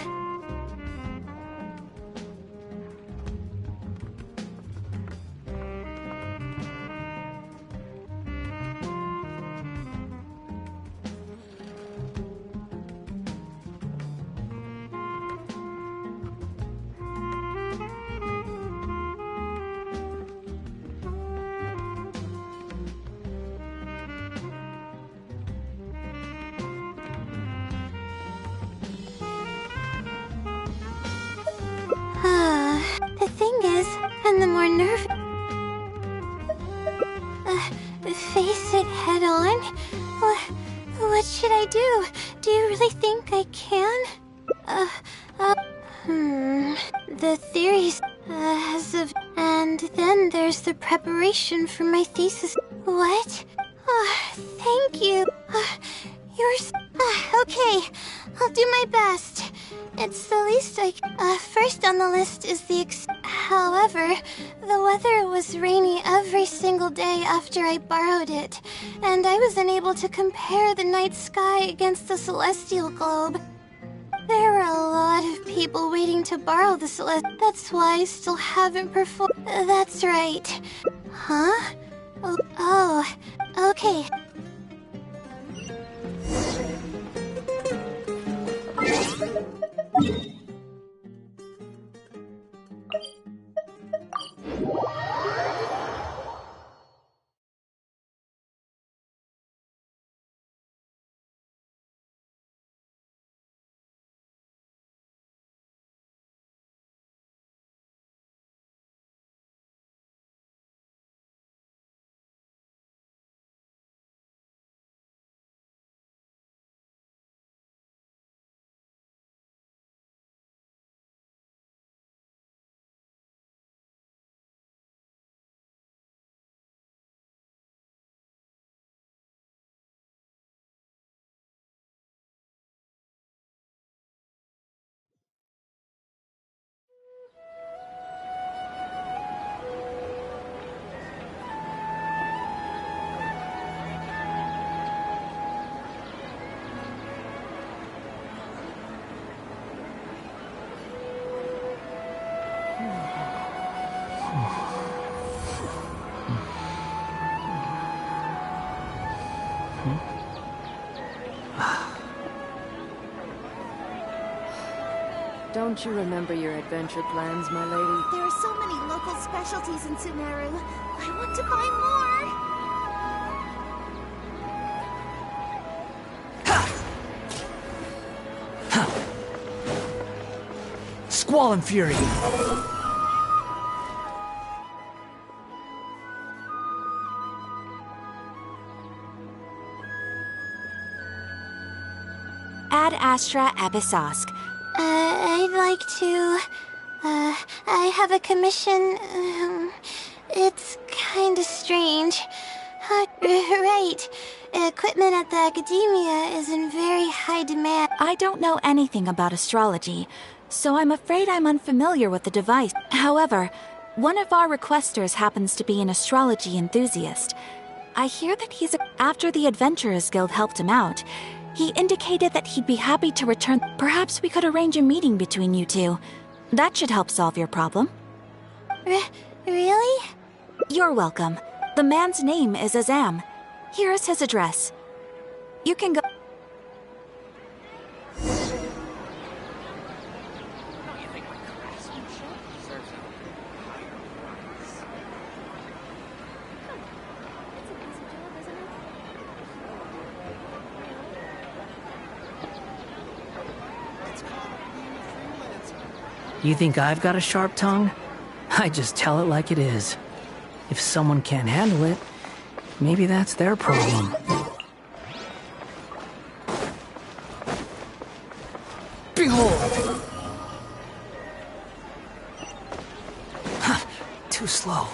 The thing is, and the more nervous... face it head on? What should I do? Do you really think I can? The theories, as of... And then there's the preparation for my thesis. What? Thank you. Okay, I'll do my best. It's the least first on the list is the However, the weather was rainy every single day after I borrowed it, and I was unable to compare the night sky against the celestial globe. There were a lot of people waiting to borrow the celestial. That's why I still haven't performed. That's right. Huh? Oh, okay. Don't you remember your adventure plans, my lady? There are so many local specialties in Sumeru. I want to buy more. Squall and Fury. Ad Astra Abyssosque. I'd like to... I have a commission... it's kinda strange. Right. Equipment at the Academia is in very high demand. I don't know anything about astrology, so I'm afraid I'm unfamiliar with the device. However, one of our requesters happens to be an astrology enthusiast. I hear that after the Adventurers Guild helped him out, he indicated that he'd be happy to return. Perhaps we could arrange a meeting between you two. That should help solve your problem. Really? You're welcome. The man's name is Azam. Here is his address. You can go. You think I've got a sharp tongue? I just tell it like it is. If someone can't handle it, maybe that's their problem. Behold! Too slow.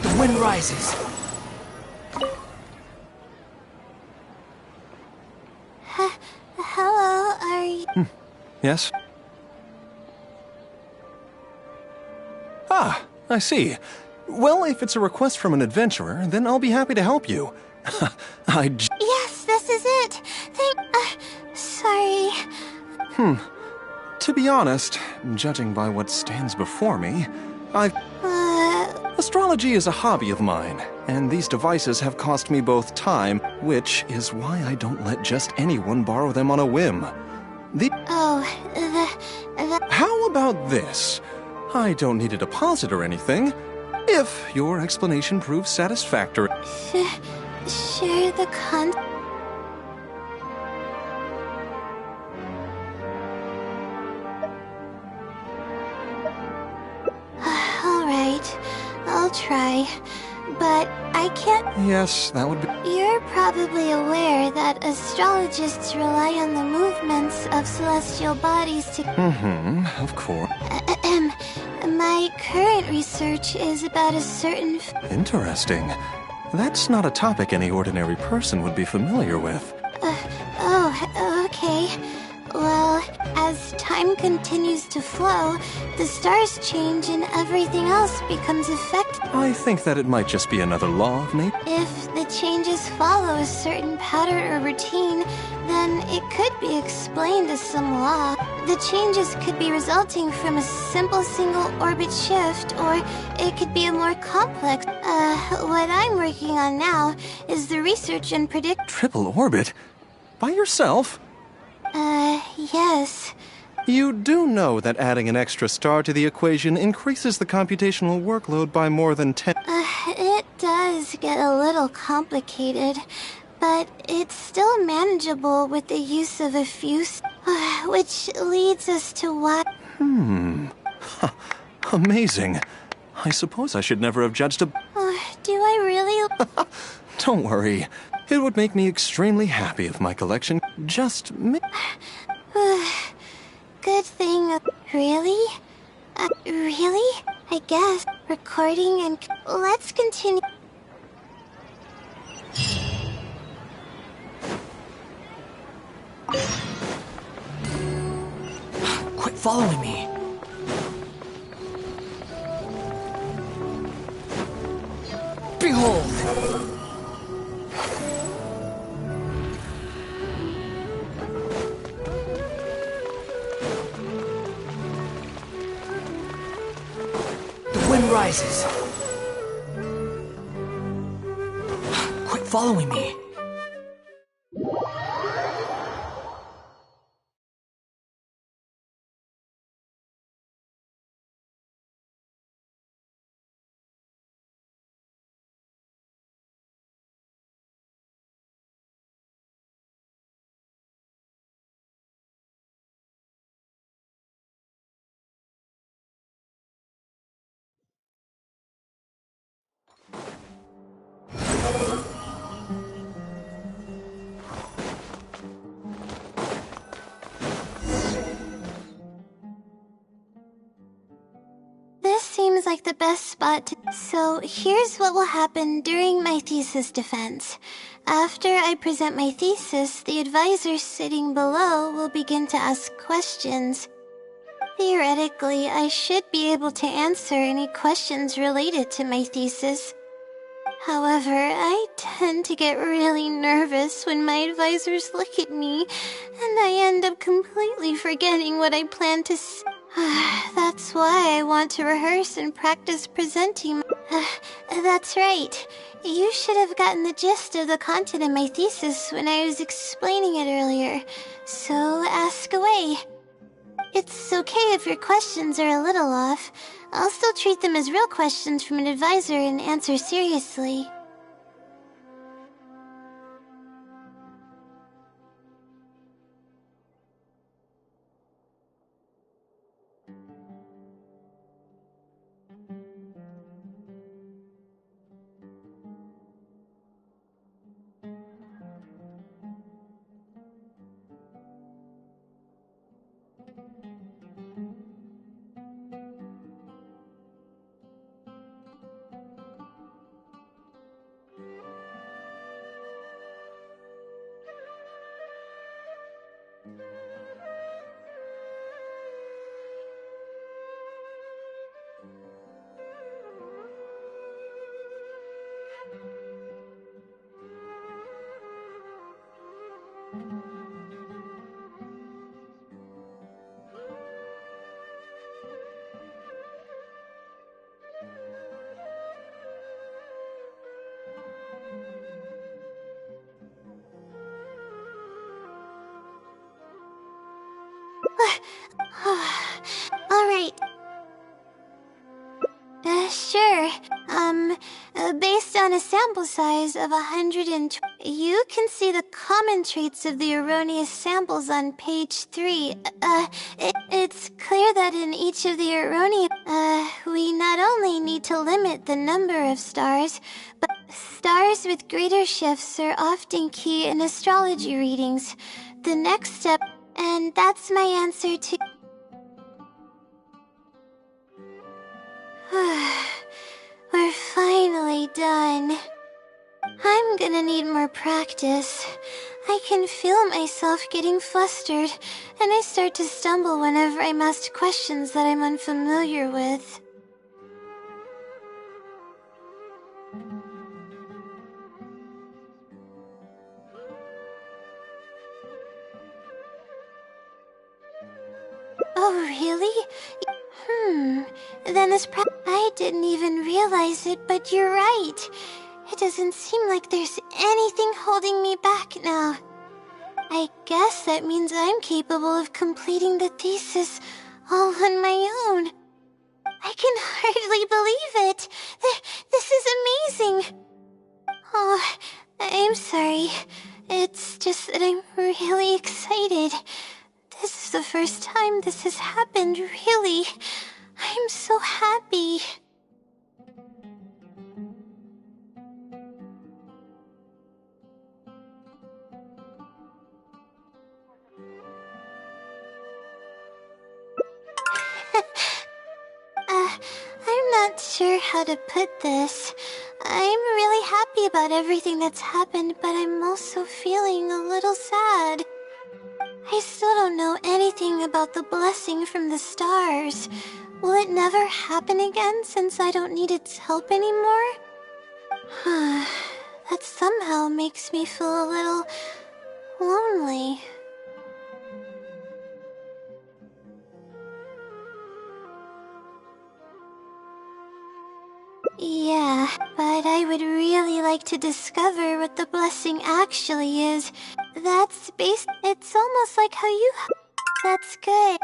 The wind rises. Hello, are you... Yes? Ah, I see. Well, if it's a request from an adventurer, then I'll be happy to help you. Yes, this is it. Sorry. To be honest, judging by what stands before me, Astrology is a hobby of mine, and these devices have cost me both time, which is why I don't let just anyone borrow them on a whim. How about this? I don't need a deposit or anything, if your explanation proves satisfactory. Share the Alright, I'll try, but I can't... Yes, that would be... You're probably aware that astrologists rely on the movements of celestial bodies to... of course. My current research is about a certain... Interesting. That's not a topic any ordinary person would be familiar with. Okay. Well, as time continues to flow, the stars change and everything else becomes affected. I think that it might just be another law of nature. If the changes follow a certain pattern or routine, then it could be explained as some law. The changes could be resulting from a simple single orbit shift, or it could be a more complex. What I'm working on now is the research and Triple orbit? By yourself? Yes. You do know that adding an extra star to the equation increases the computational workload by more than 10... It does get a little complicated, but it's still manageable with the use of a few... which leads us to what... Amazing. I suppose I should never have judged a... do I really... Don't worry. It would make me extremely happy if my collection just... Good thing... Really? Really? I guess. Recording and... Let's continue... Quit following me. Behold! The wind rises. Quit following me. like the best spot to... So here's what will happen during my thesis defense. After I present my thesis, the advisor sitting below will begin to ask questions. Theoretically, I should be able to answer any questions related to my thesis. However, I tend to get really nervous when my advisors look at me, and I end up completely forgetting what I plan to say. That's why I want to rehearse and practice presenting. That's right. You should have gotten the gist of the content of my thesis when I was explaining it earlier. So ask away. It's okay if your questions are a little off. I'll still treat them as real questions from an advisor and answer seriously. Alright. Sure. Based on a sample size of 120, you can see the common traits of the erroneous samples on page 3. It's clear that in each of the erroneous, we not only need to limit the number of stars, but stars with greater shifts are often key in astrology readings. The next step, and that's my answer to... We're finally done. I'm gonna need more practice. I can feel myself getting flustered, and I start to stumble whenever I'm asked questions that I'm unfamiliar with. Oh, really? Then I didn't even realize it, but you're right. It doesn't seem like there's anything holding me back now. I guess that means I'm capable of completing the thesis all on my own. I can hardly believe it. This is amazing. Oh, I'm sorry. It's just that I'm really excited. This is the first time this has happened, really. I'm so happy. I'm not sure how to put this. I'm really happy about everything that's happened, but I'm also feeling a little sad. I still don't know anything about the blessing from the stars. Will it never happen again since I don't need its help anymore? That somehow makes me feel a little lonely. Yeah, but I would really like to discover what the blessing actually is. It's almost like how you... That's good.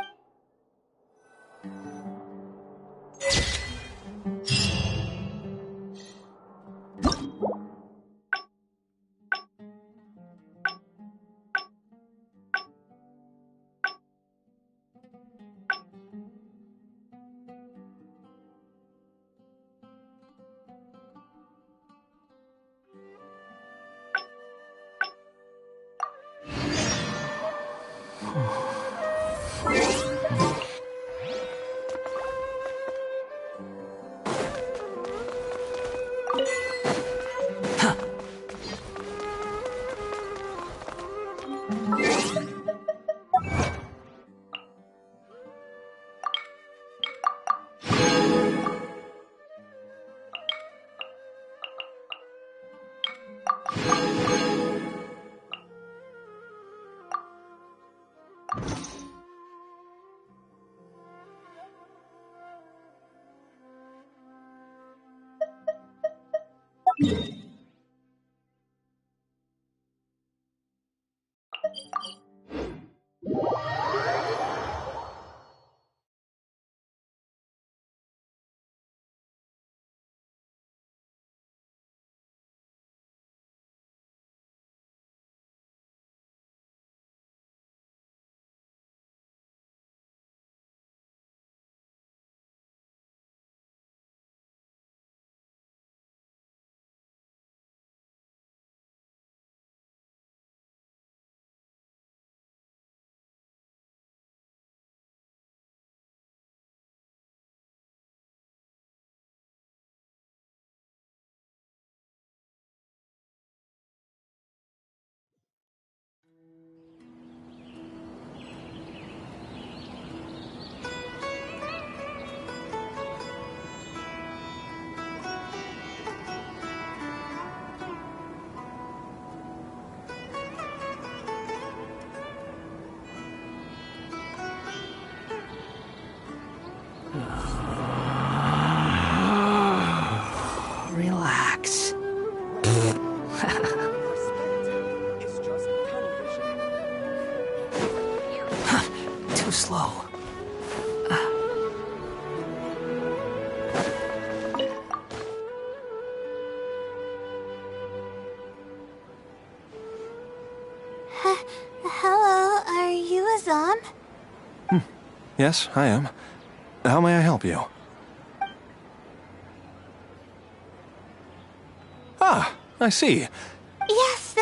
Yes, I am. How may I help you? Ah, I see. Yes,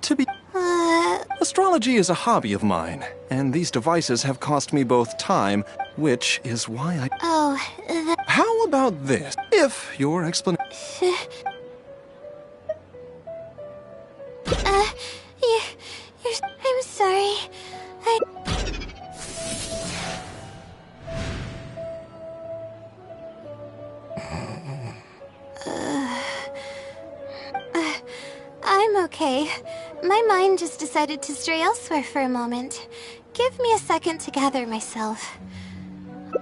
To be... Astrology is a hobby of mine, and these devices have cost me both time, which is why I... Oh, How about this? If your explanation... I'm sorry. I'm okay. My mind just decided to stray elsewhere for a moment. Give me a second to gather myself.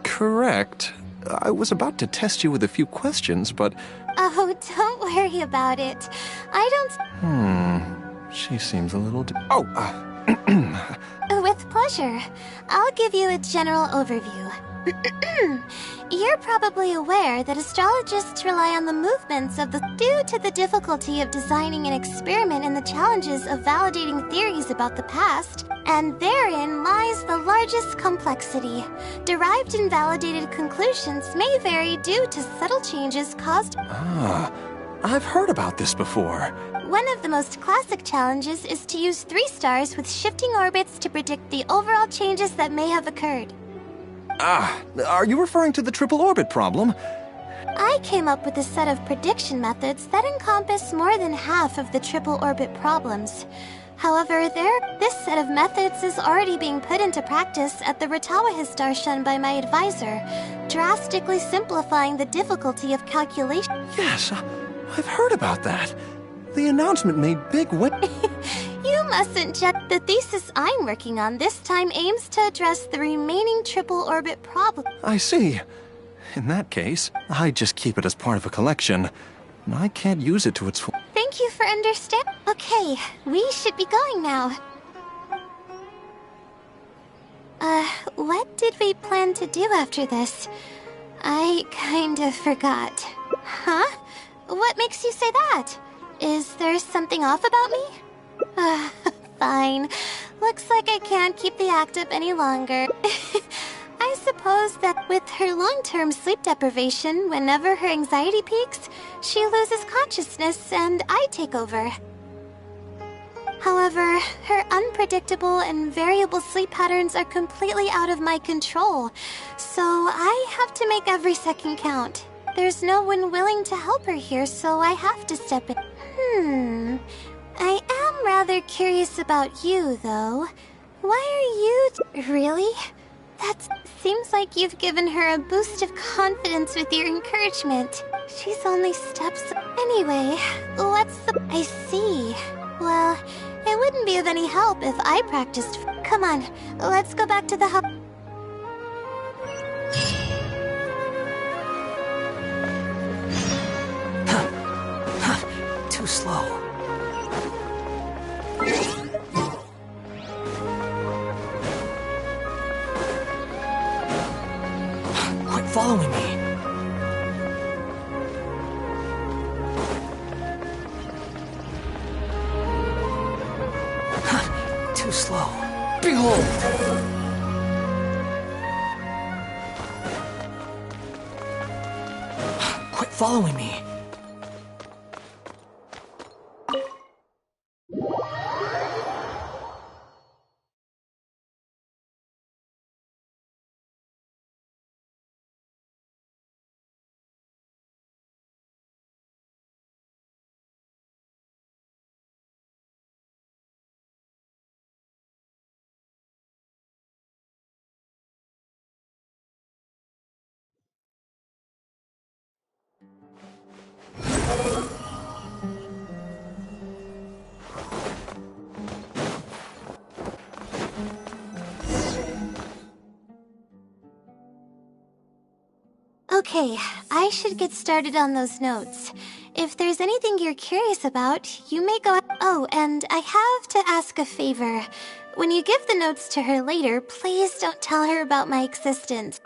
Correct. I was about to test you with a few questions, but... Oh, don't worry about it. I don't... She seems a little... With pleasure. I'll give you a general overview. You're probably aware that astrologists rely on the movements of the... Due to the difficulty of designing an experiment and the challenges of validating theories about the past, and therein lies the largest complexity. Derived and validated conclusions may vary due to subtle changes caused... I've heard about this before. One of the most classic challenges is to use 3 stars with shifting orbits to predict the overall changes that may have occurred. Are you referring to the triple orbit problem? I came up with a set of prediction methods that encompass more than half of the triple orbit problems. However, this set of methods is already being put into practice at the Ratawa Star Shun by my advisor, drastically simplifying the difficulty of calculation. Yes, I've heard about that. The announcement made big You mustn't judge. The thesis I'm working on this time aims to address the remaining triple orbit problem. I see. In that case, I just keep it as part of a collection. I can't use it to its full... Thank you for understanding. Okay, we should be going now. What did we plan to do after this? I kind of forgot. Huh? What makes you say that? Is there something off about me? Fine. Looks like I can't keep the act up any longer. I suppose that with her long-term sleep deprivation, whenever her anxiety peaks, she loses consciousness and I take over. However, her unpredictable and variable sleep patterns are completely out of my control, so I have to make every second count. There's no one willing to help her here, so I have to step in. I am rather curious about you, though. Why are you... Really? That seems like you've given her a boost of confidence with your encouragement. She's only steps... Anyway, what's the... I see. Well, it wouldn't be of any help if I practiced... Come on, let's go back to the hub... Too slow. Quit following me. Too slow. Behold! Quit following me. Okay, I should get started on those notes. If there's anything you're curious about, you may go... Oh, and I have to ask a favor. When you give the notes to her later, please don't tell her about my existence.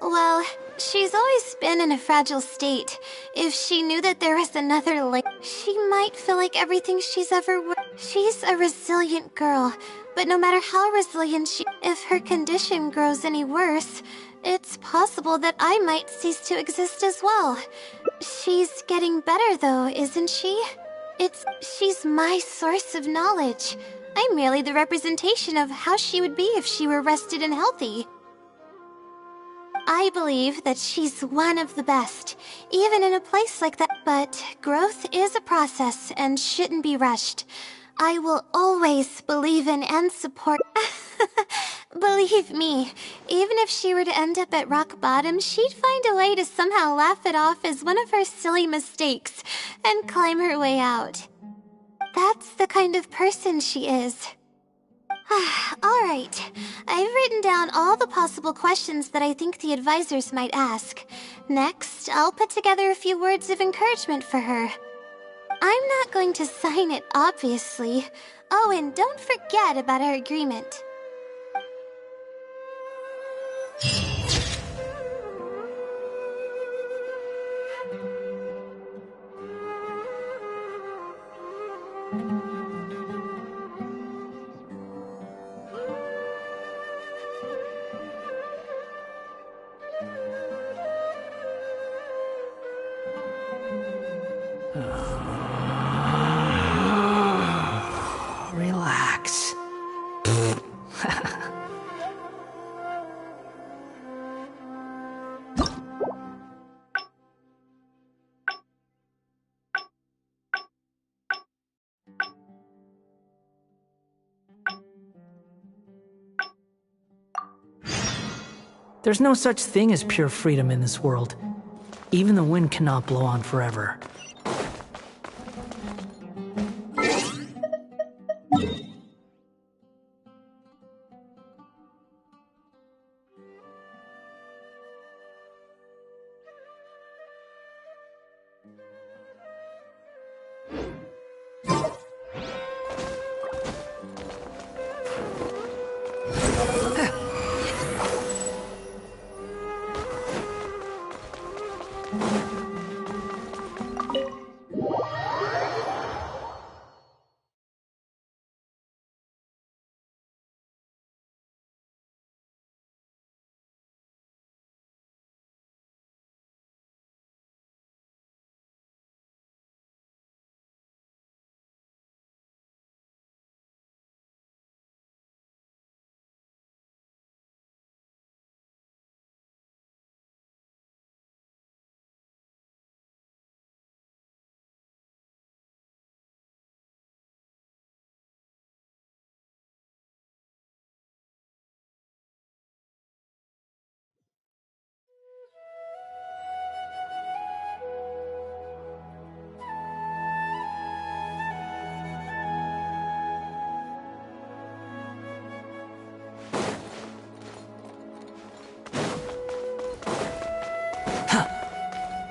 Well, she's always been in a fragile state. If she knew that there was another she might feel like everything she's ever... She's a resilient girl, But no matter how resilient if her condition grows any worse, it's possible that I might cease to exist as well. She's getting better though, isn't she? She's my source of knowledge. I'm merely the representation of how she would be if she were rested and healthy. I believe that she's one of the best, even in a place like that. But growth is a process and shouldn't be rushed. I will always believe in and support. Believe me, even if she were to end up at rock bottom, she'd find a way to somehow laugh it off as one of her silly mistakes and climb her way out. That's the kind of person she is. Alright, I've written down all the possible questions that I think the advisors might ask. Next, I'll put together a few words of encouragement for her. I'm not going to sign it, obviously. Oh, and don't forget about our agreement. Relax. There's no such thing as pure freedom in this world. Even the wind cannot blow on forever.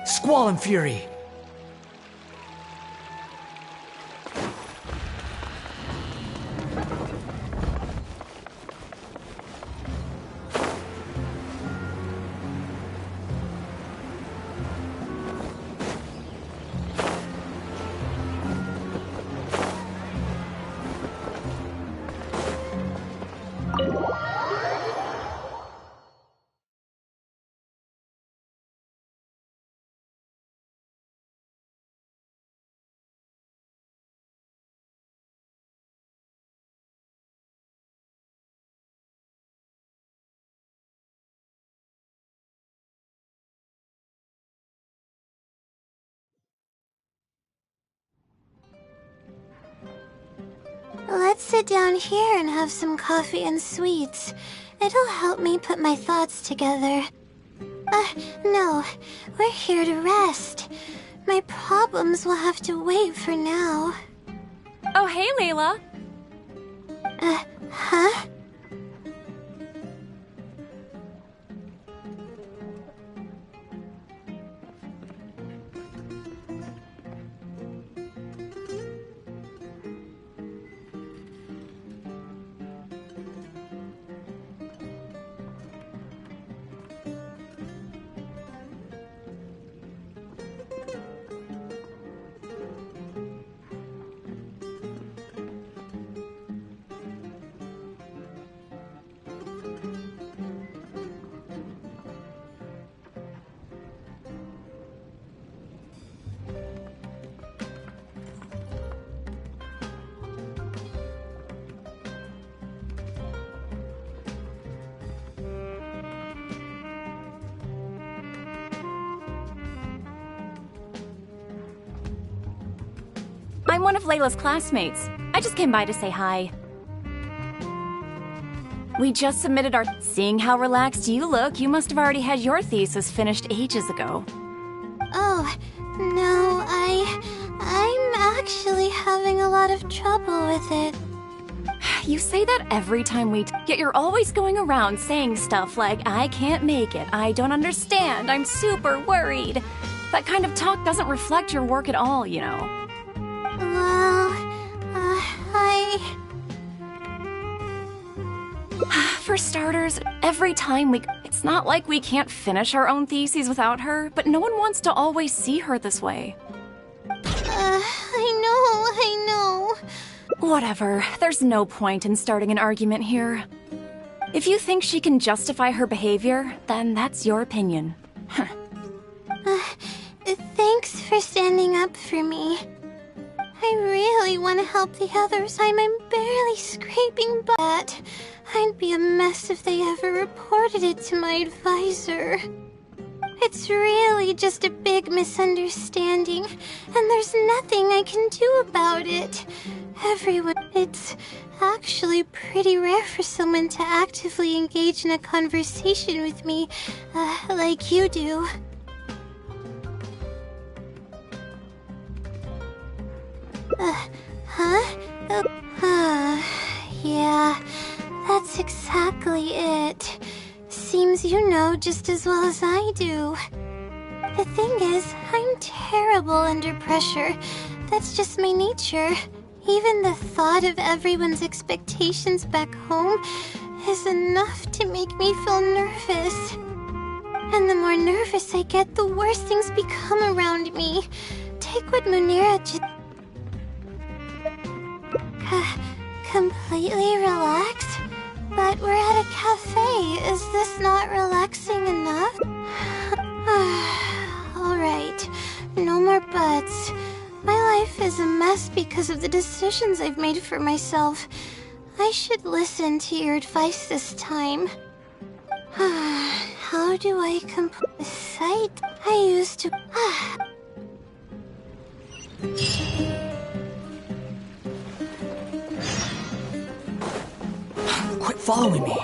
Squall and Fury! Let's sit down here and have some coffee and sweets. It'll help me put my thoughts together. No. We're here to rest. My problems will have to wait for now. Oh, hey, Layla. Huh? I'm one of Layla's classmates. I just came by to say hi. We just submitted our... Seeing how relaxed you look, you must have already had your thesis finished ages ago. Oh, no, I'm actually having a lot of trouble with it. You say that every time yet you're always going around saying stuff like, I can't make it, I don't understand, I'm super worried. That kind of talk doesn't reflect your work at all, you know. Well, For starters, every time it's not like we can't finish our own theses without her, but no one wants to always see her this way. I know. Whatever, there's no point in starting an argument here. If you think she can justify her behavior, then that's your opinion. Thanks for standing up for me. I really want to help the others. I'm barely scraping by. I'd be a mess if they ever reported it to my advisor. It's really just a big misunderstanding, and there's nothing I can do about it. It's actually pretty rare for someone to actively engage in a conversation with me, like you do. Yeah, that's exactly it. Seems you know just as well as I do. The thing is, I'm terrible under pressure. That's just my nature. Even the thought of everyone's expectations back home is enough to make me feel nervous. And the more nervous I get, the worse things become around me. Take what Munira just... completely relaxed? But we're at a cafe. Is this not relaxing enough? Alright, no more buts. My life is a mess because of the decisions I've made for myself. I should listen to your advice this time. How do I complete the site? I used to... Quit following me.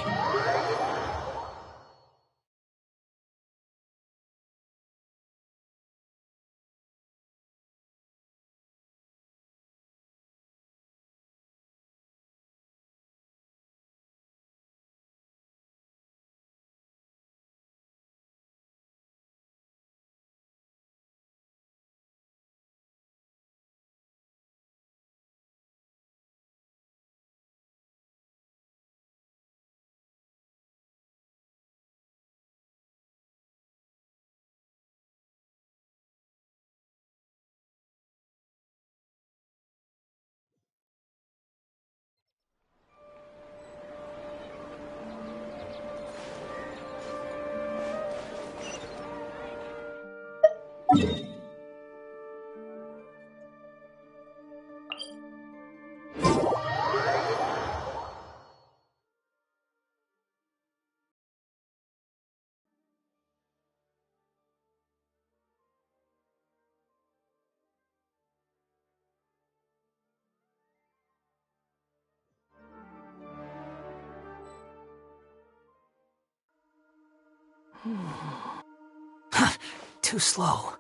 Too slow.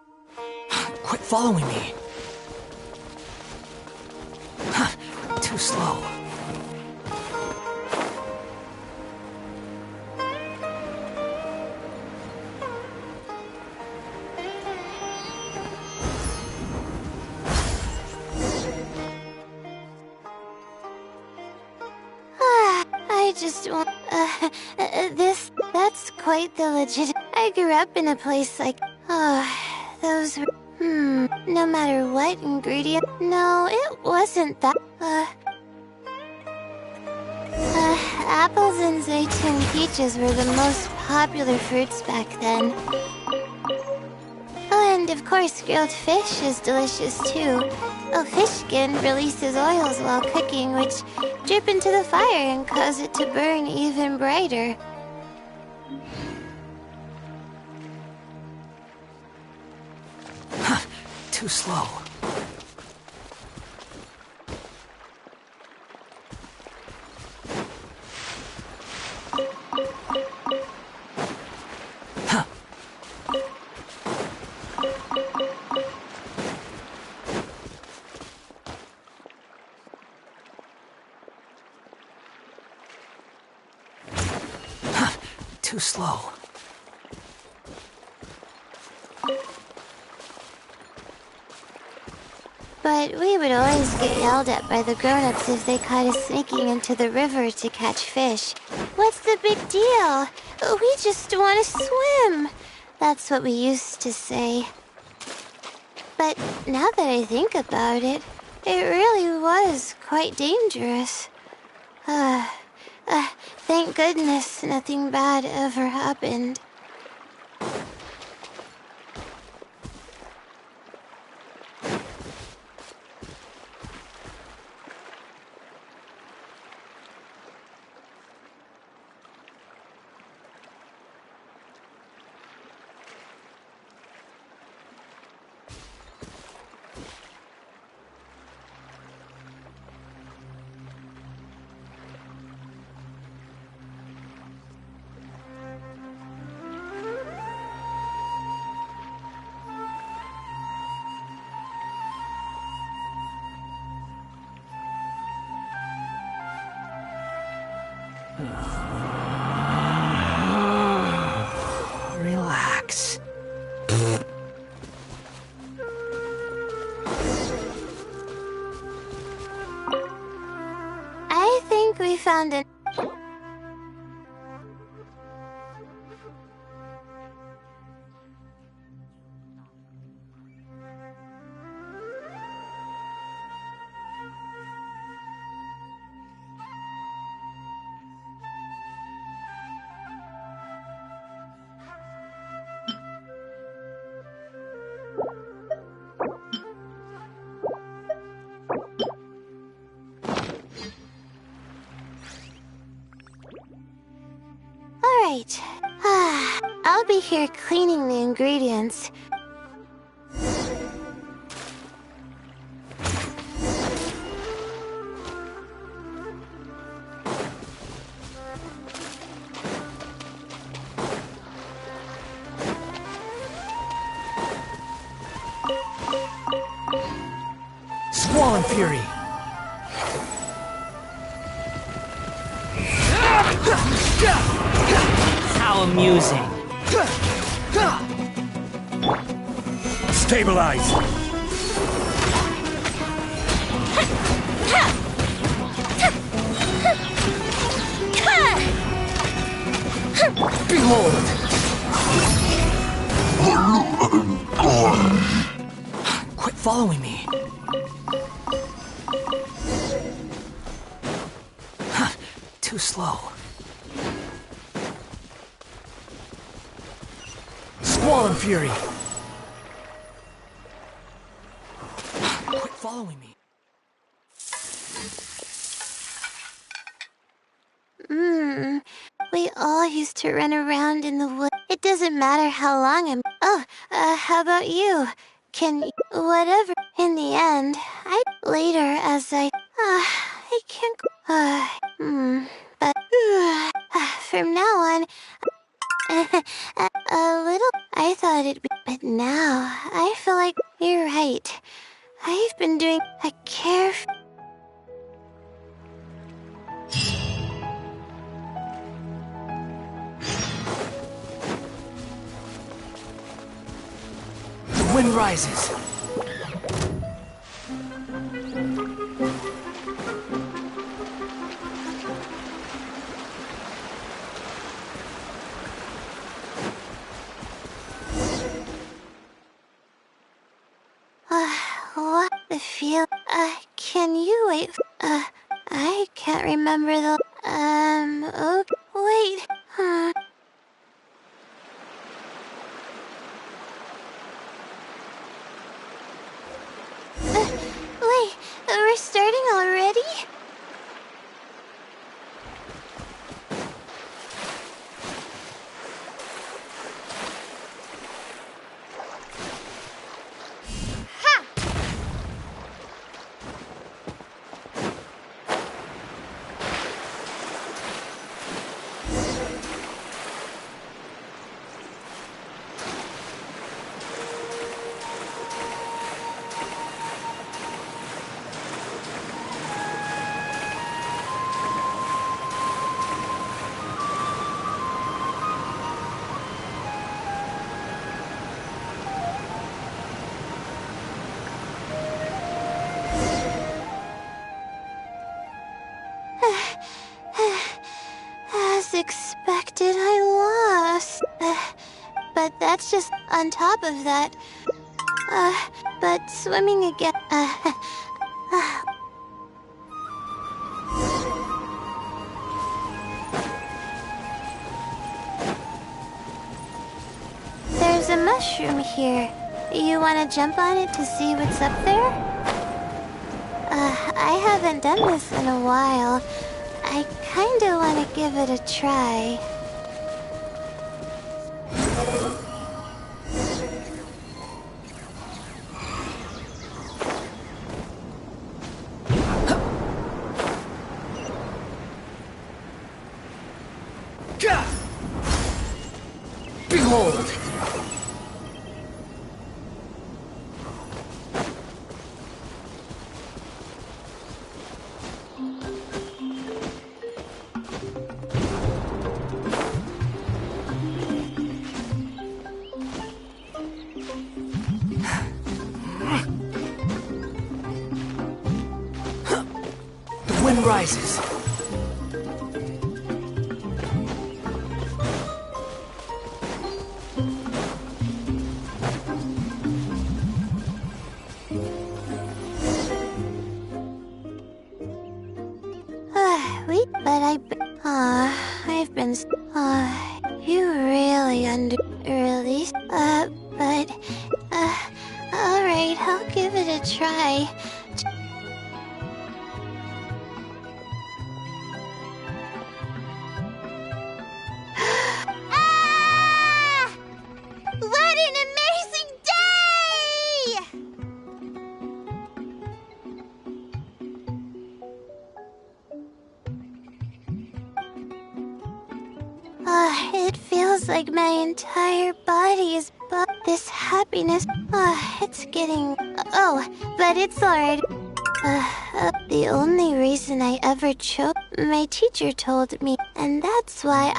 Quit following me. Too slow. I just want... That's quite the legit... I grew up in a place like... those were... no matter what ingredient... No, it wasn't that... apples and zaytun peaches were the most popular fruits back then. Oh, and of course, grilled fish is delicious too. A fish skin releases oils while cooking, which drip into the fire and cause it to burn even brighter. Too slow. Too slow. But we would always get yelled at by the grown-ups if they caught us sneaking into the river to catch fish. What's the big deal? We just want to swim. That's what we used to say. But now that I think about it, it really was quite dangerous. Thank goodness nothing bad ever happened. Relax. I think we found an... Alright. I'll be here cleaning the ingredients. Squall Fury. How amusing. Stabilize! Behold! Quit following me. Too slow. Squall and Fury. Quit following me. We all used to run around in the woods. It doesn't matter how long I'm... Oh, how about you? Whatever. In the end, later as I can't... But... from now on... a little... I thought it'd be... But now, I feel like you're right. I've been doing a careful... The wind rises. What the feel? Can you wait? I can't remember the... Okay, wait. Wait, we're starting already? expected I lost. But that's just on top of that. But swimming again. There's a mushroom here. You want to jump on it to see what's up there? I haven't done this in a while. I kinda want to give it a try. Behold! The wind rises. I've been. You really released. Alright, I'll give it a try. Ah! What an amazing day! It feels like my entire body is this happiness. It's getting... Oh, but it's alright. The only reason I ever chose... My teacher told me, and that's why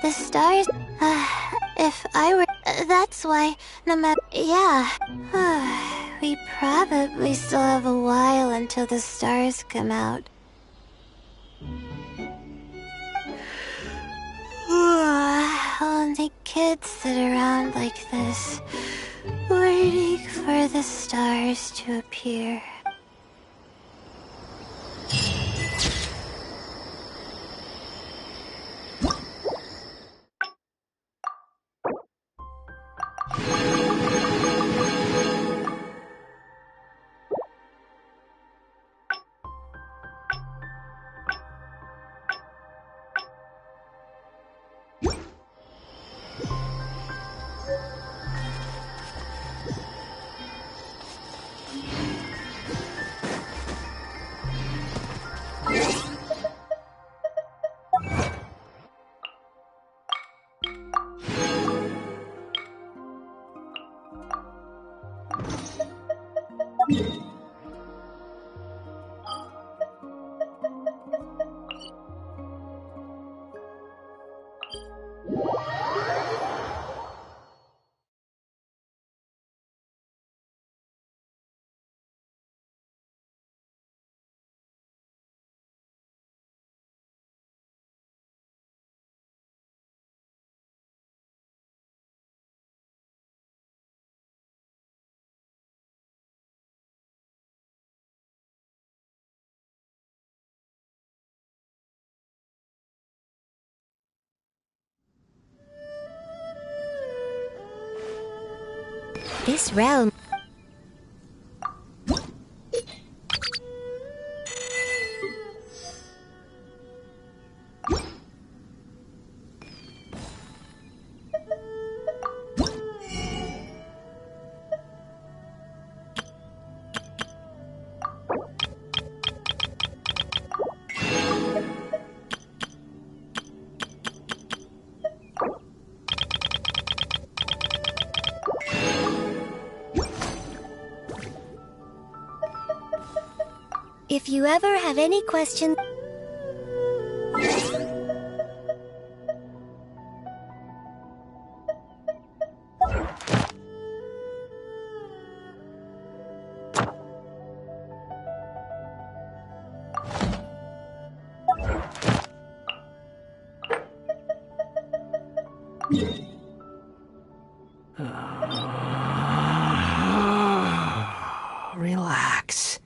the stars... if I were... that's why, no matter... Yeah. We probably still have a while until the stars come out. Only kids sit around like this, waiting for the stars to appear. This realm... If you ever have any questions... Relax.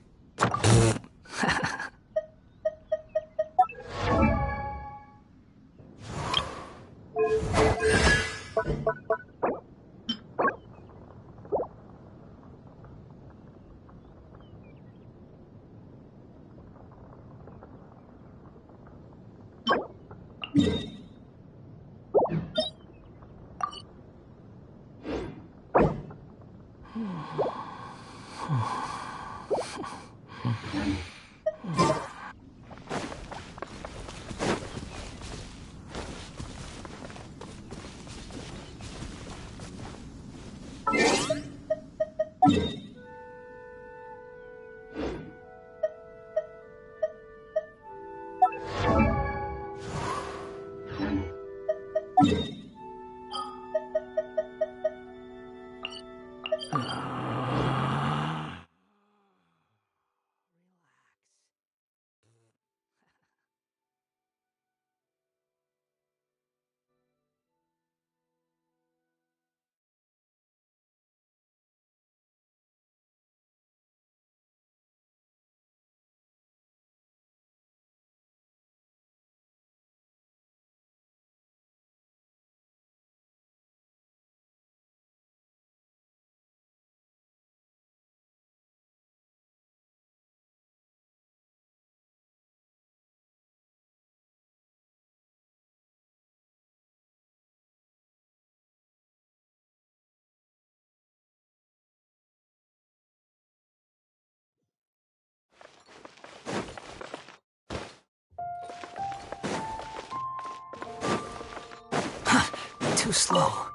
Too slow.